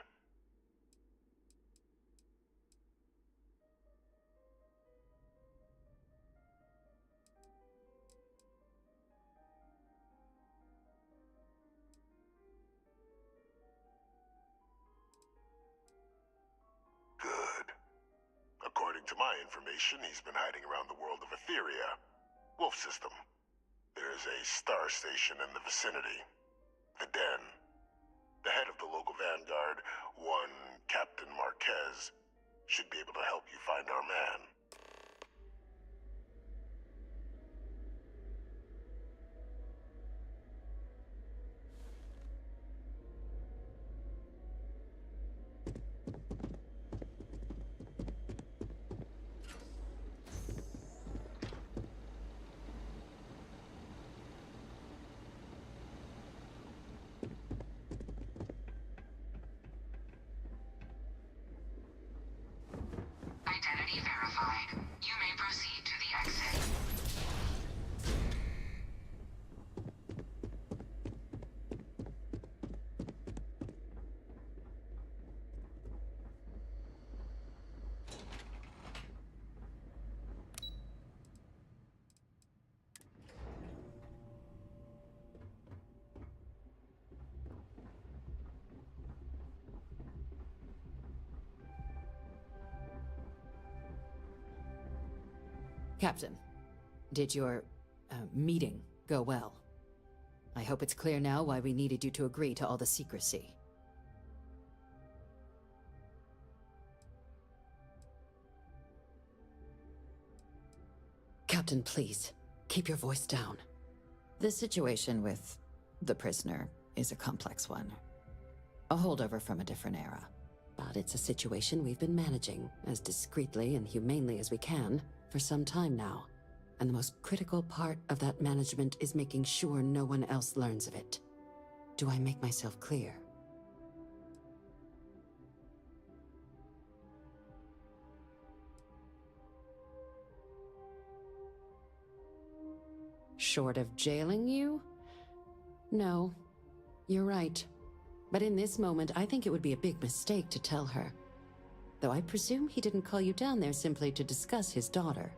Good. According to my information, he's been hiding around the world of Etheria. Wolf system. There's a star station in the vicinity. The Den. The head of the local Vanguard, one Captain Marquez, should be able to help you find our man. Identity verified. You may proceed to the exit. Captain, did your meeting go well? I hope it's clear now why we needed you to agree to all the secrecy. Captain, please, keep your voice down. The situation with the prisoner is a complex one. A holdover from a different era. But it's a situation we've been managing as discreetly and humanely as we can for some time now. And the most critical part of that management is making sure no one else learns of it. Do I make myself clear? Short of jailing you? No, you're right. But in this moment, I think it would be a big mistake to tell her. Though I presume he didn't call you down there simply to discuss his daughter.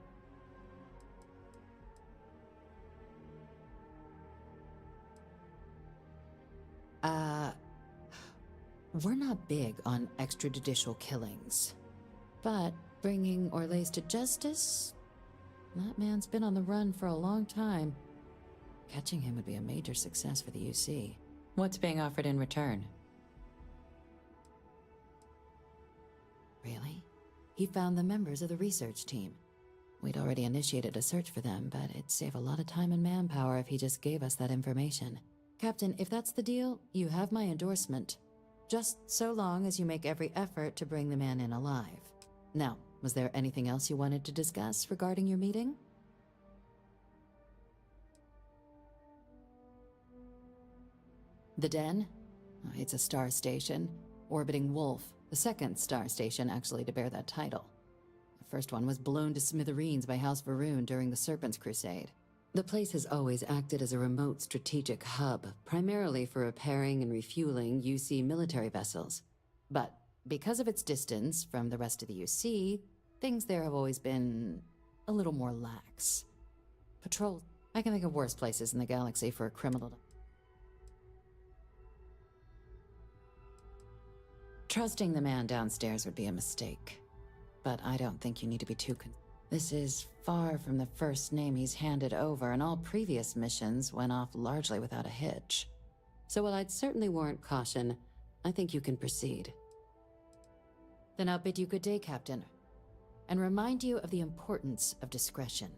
We're not big on extrajudicial killings. But bringing Orlace to justice? That man's been on the run for a long time. Catching him would be a major success for the UC. What's being offered in return? Really? He found the members of the research team. We'd already initiated a search for them, but it'd save a lot of time and manpower if he just gave us that information. Captain, if that's the deal, you have my endorsement. Just so long as you make every effort to bring the man in alive. Now, was there anything else you wanted to discuss regarding your meeting? The Den? It's a star station, orbiting Wolf, the second star station actually to bear that title. The first one was blown to smithereens by House Varun during the Serpent's Crusade. The place has always acted as a remote strategic hub, primarily for repairing and refueling UC military vessels. But because of its distance from the rest of the UC, things there have always been a little more lax. Patrol. I can think of worse places in the galaxy for a criminal to... Trusting the man downstairs would be a mistake. But I don't think you need to be too This is far from the first name he's handed over, and all previous missions went off largely without a hitch. So while I'd certainly warrant caution, I think you can proceed. Then I'll bid you good day, Captain, and remind you of the importance of discretion.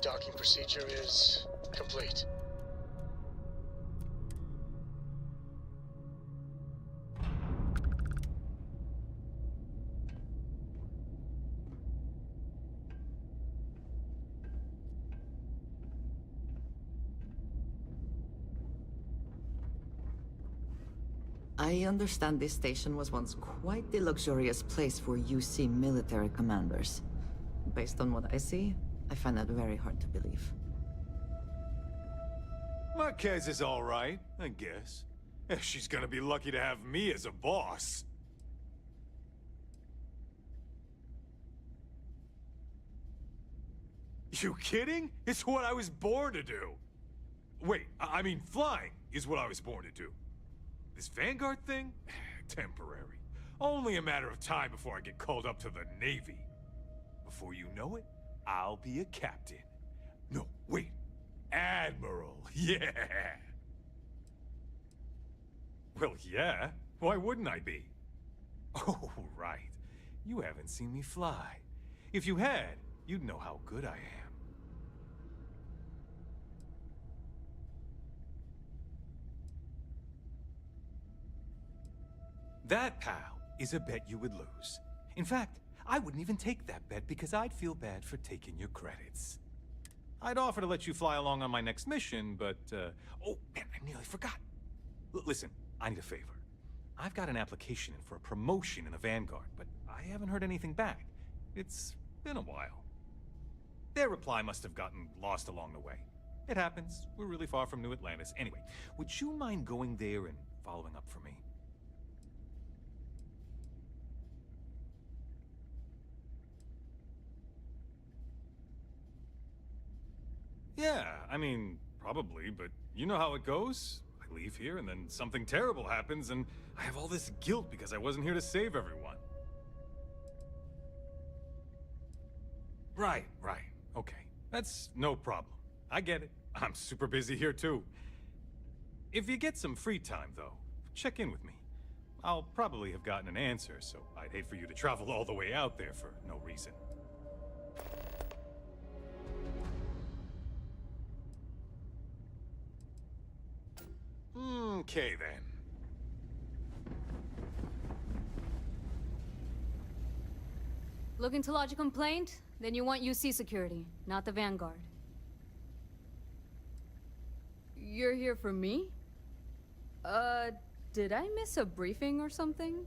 Docking procedure is complete. I understand this station was once quite the luxurious place for UC military commanders. Based on what I see, I find that very hard to believe. Marquez is all right, I guess. She's gonna be lucky to have me as a boss. You kidding? It's what I was born to do. Wait, I mean flying is what I was born to do. This Vanguard thing? Temporary. Only a matter of time before I get called up to the Navy. Before you know it, I'll be a captain. No, wait. Admiral. Yeah. Well, yeah. Why wouldn't I be? Oh, right. You haven't seen me fly. If you had, you'd know how good I am. That, pal, is a bet you would lose. In fact, I wouldn't even take that bet because I'd feel bad for taking your credits. I'd offer to let you fly along on my next mission, but, oh, man, I nearly forgot. Listen, I need a favor. I've got an application in for a promotion in the Vanguard, but I haven't heard anything back. It's been a while. Their reply must have gotten lost along the way. It happens. We're really far from New Atlantis. Anyway, would you mind going there and following up for me? Yeah, I mean, probably, but you know how it goes. I leave here and then something terrible happens and I have all this guilt because I wasn't here to save everyone. Right. Okay, that's no problem. I get it. I'm super busy here too. If you get some free time though, check in with me. I'll probably have gotten an answer, so I'd hate for you to travel all the way out there for no reason. Okay, then. Looking to lodge a complaint? Then you want UC security, not the Vanguard. You're here for me? Did I miss a briefing or something?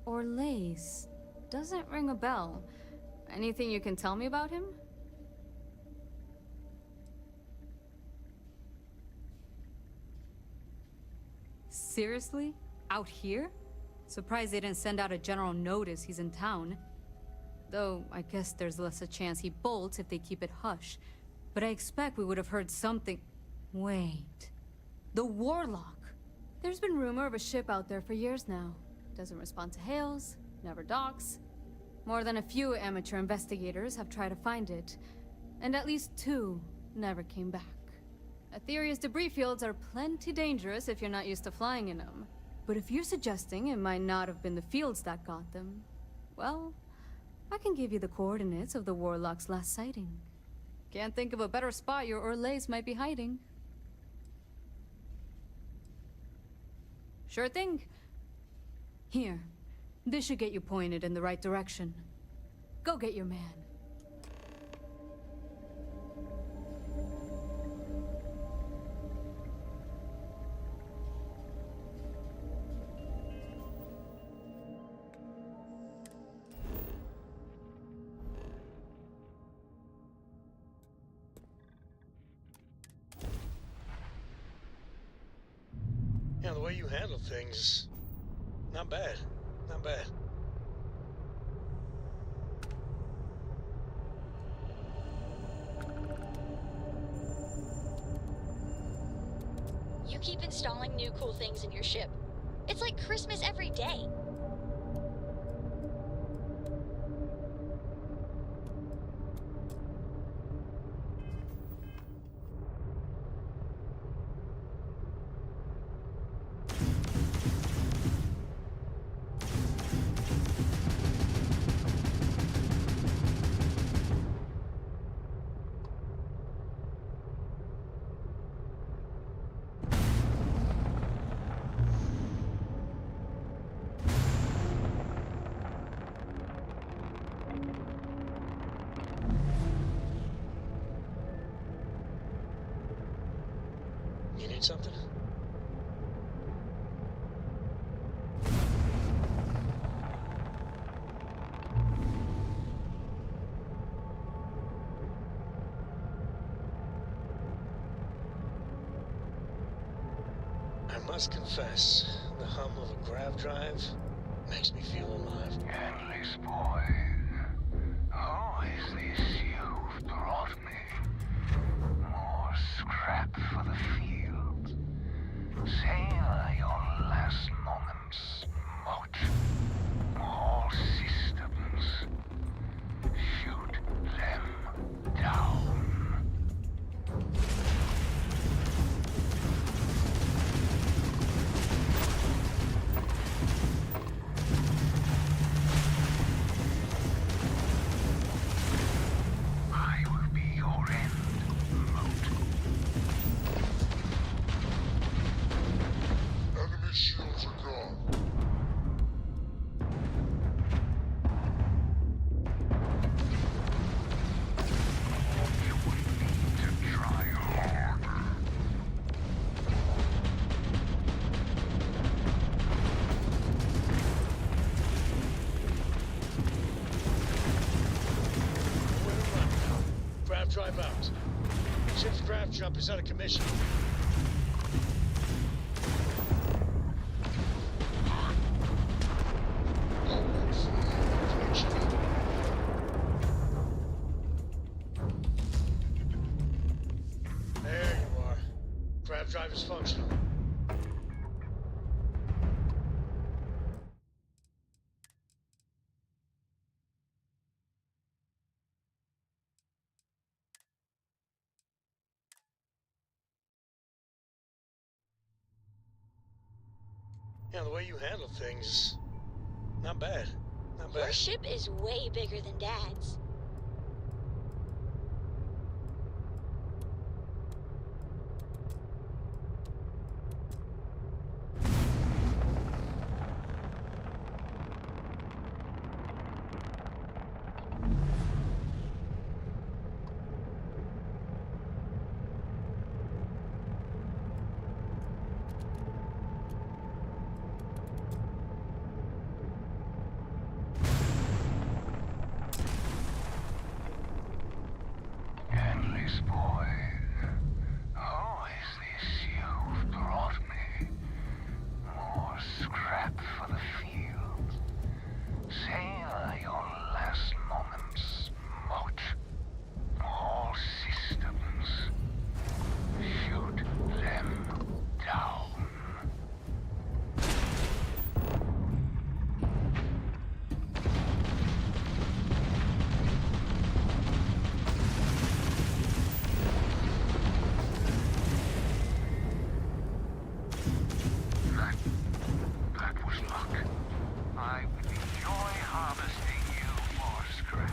Orlaise. Doesn't ring a bell. Anything you can tell me about him? Seriously? Out here? Surprised they didn't send out a general notice he's in town. Though, I guess there's less a chance he bolts if they keep it hush. But I expect we would have heard something... Wait... The Warlock! There's been rumor of a ship out there for years now. Doesn't respond to hails, never docks. More than a few amateur investigators have tried to find it, and at least 2 never came back. Aetherius debris fields are plenty dangerous if you're not used to flying in them. But if you're suggesting it might not have been the fields that got them, well, I can give you the coordinates of the Warlock's last sighting. Can't think of a better spot your Orlaise might be hiding. Sure thing. Here. This should get you pointed in the right direction. Go get your man. Yeah, the way you handle things, not bad. Not bad. You keep installing new cool things in your ship. It's like Christmas every day. Need something? I must confess, the hum of a grav drive makes me feel alive. Endless boy. Who is this you've brought me? More scrap for the field. Savor your last moments, Mott. All systems. Shoot them down. I will be your end, Moat. Enemy shields are gone. You would need to try harder. Nowhere to run now. Grav drive out. Ship's grav jump is out of commission. There you are. Grav drive is functional. Yeah, the way you handle things, not bad. Not Your bad. ship is way bigger than Dad's. Endless boy. Who is this you've brought me? More scrap for the field. Savor your last moments, Mott. All systems. Shoot them down. That was luck. I would enjoy harvesting you for scrap.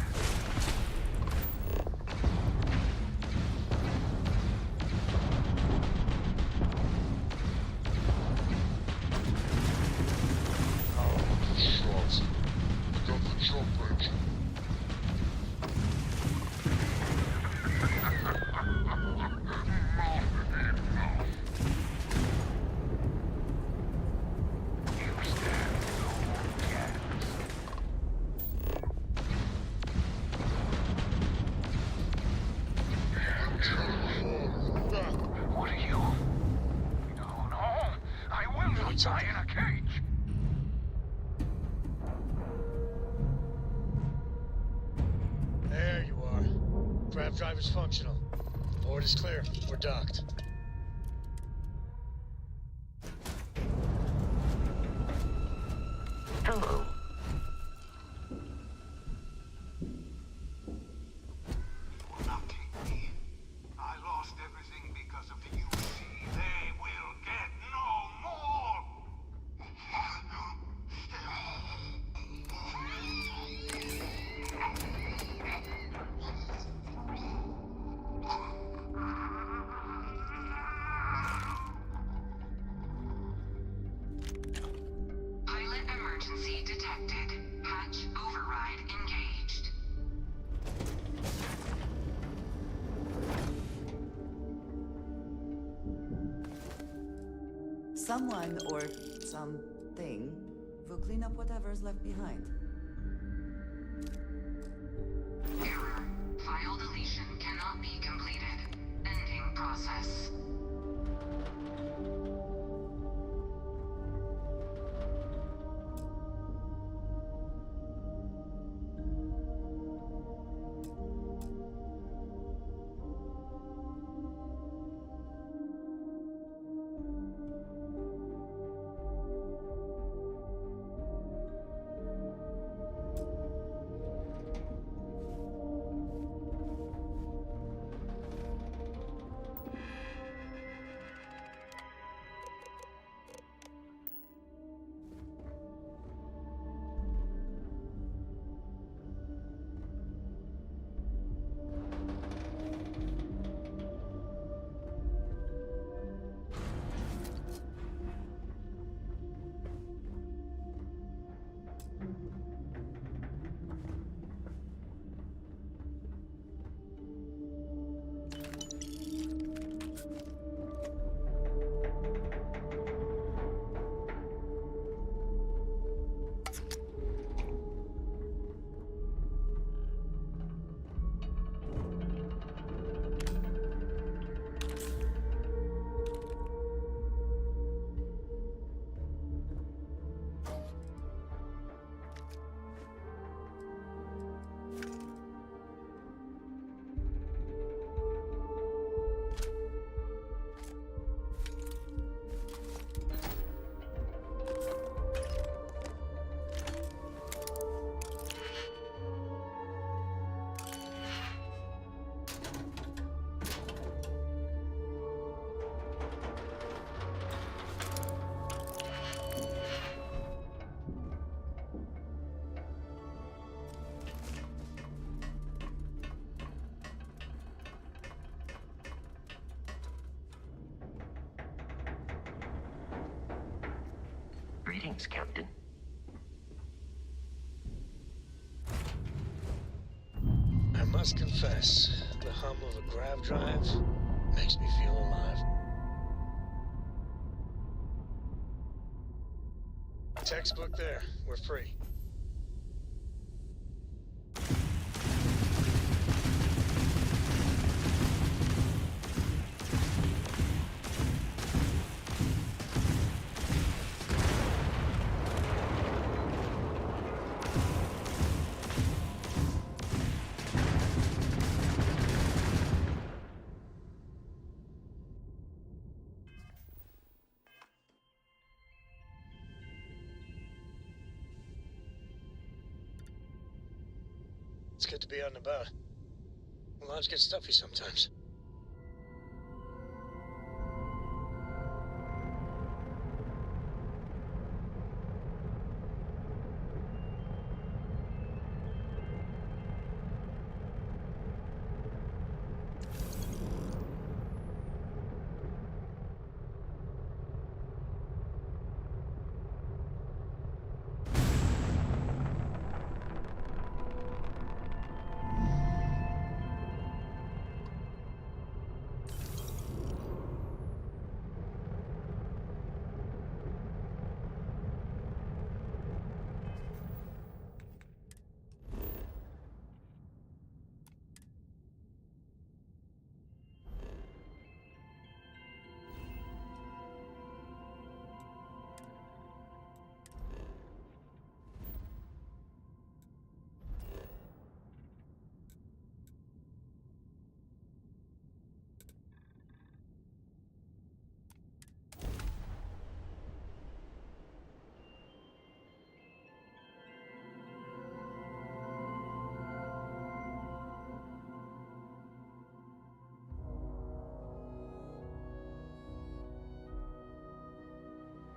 Shots. Got the jump engine. You stand no chance. What are you? No, no. I will not die in a cage. There you are. Grav drive is functional. Board is clear. We're docked. Hello. will not take me. I lost everything because of the UC. They will get no more! Pilot emergency detected. Hatch override engaged. Someone or something will clean up whatever's left behind. Error. File deletion cannot be completed. Ending process. Greetings, Captain. I must confess, the hum of a grav drive makes me feel alive. Textbook there. We're free. It's good to be out and about. Lives get stuffy sometimes.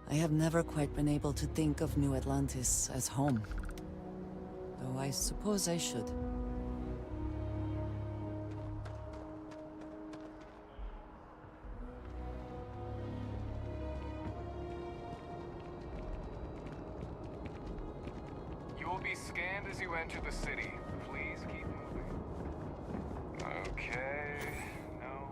I have never quite been able to think of New Atlantis as home. Though I suppose I should. You will be scanned as you enter the city. Please keep moving. Okay. No.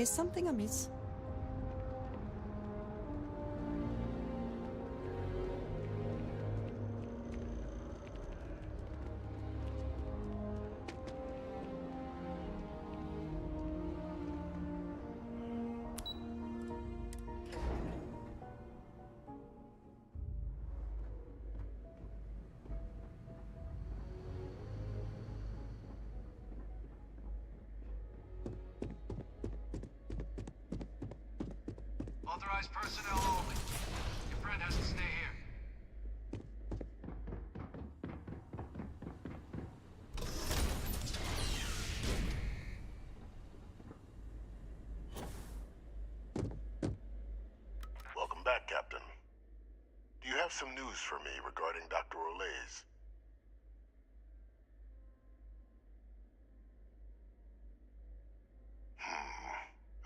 Is something amiss? Authorized personnel only. Your friend has to stay here. Welcome back, Captain. Do you have some news for me regarding Dr. Olays?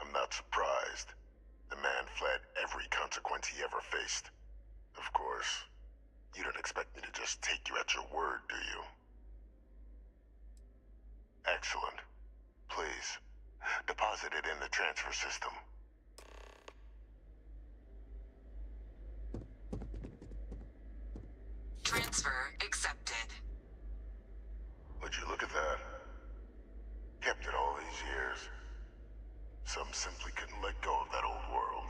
I'm not surprised. The man fled every consequence he ever faced. Of course, you don't expect me to just take you at your word, do you? Excellent. Please, deposit it in the transfer system. Transfer accepted. Would you look at that? Kept it all these years. Some simply couldn't let go of that old world.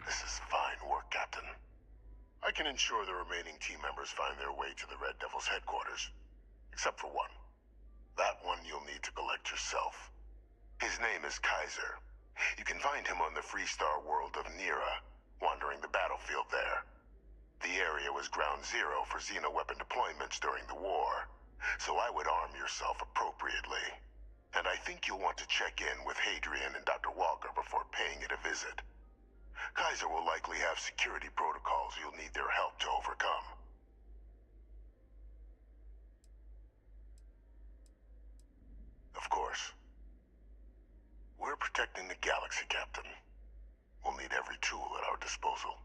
This is fine work, Captain. I can ensure the remaining team members find their way to the Red Devil's headquarters. Except for one. That one you'll need to collect yourself. His name is Kaiser. You can find him on the Freestar world of Nira, wandering the battlefield there. The area was ground zero for xeno-weapon deployments during the war, so I would arm yourself appropriately. And I think you'll want to check in with Hadrian and Dr. Walker before paying it a visit. Kaiser will likely have security protocols you'll need their help to overcome. Of course. We're protecting the galaxy, Captain. We'll need every tool at our disposal.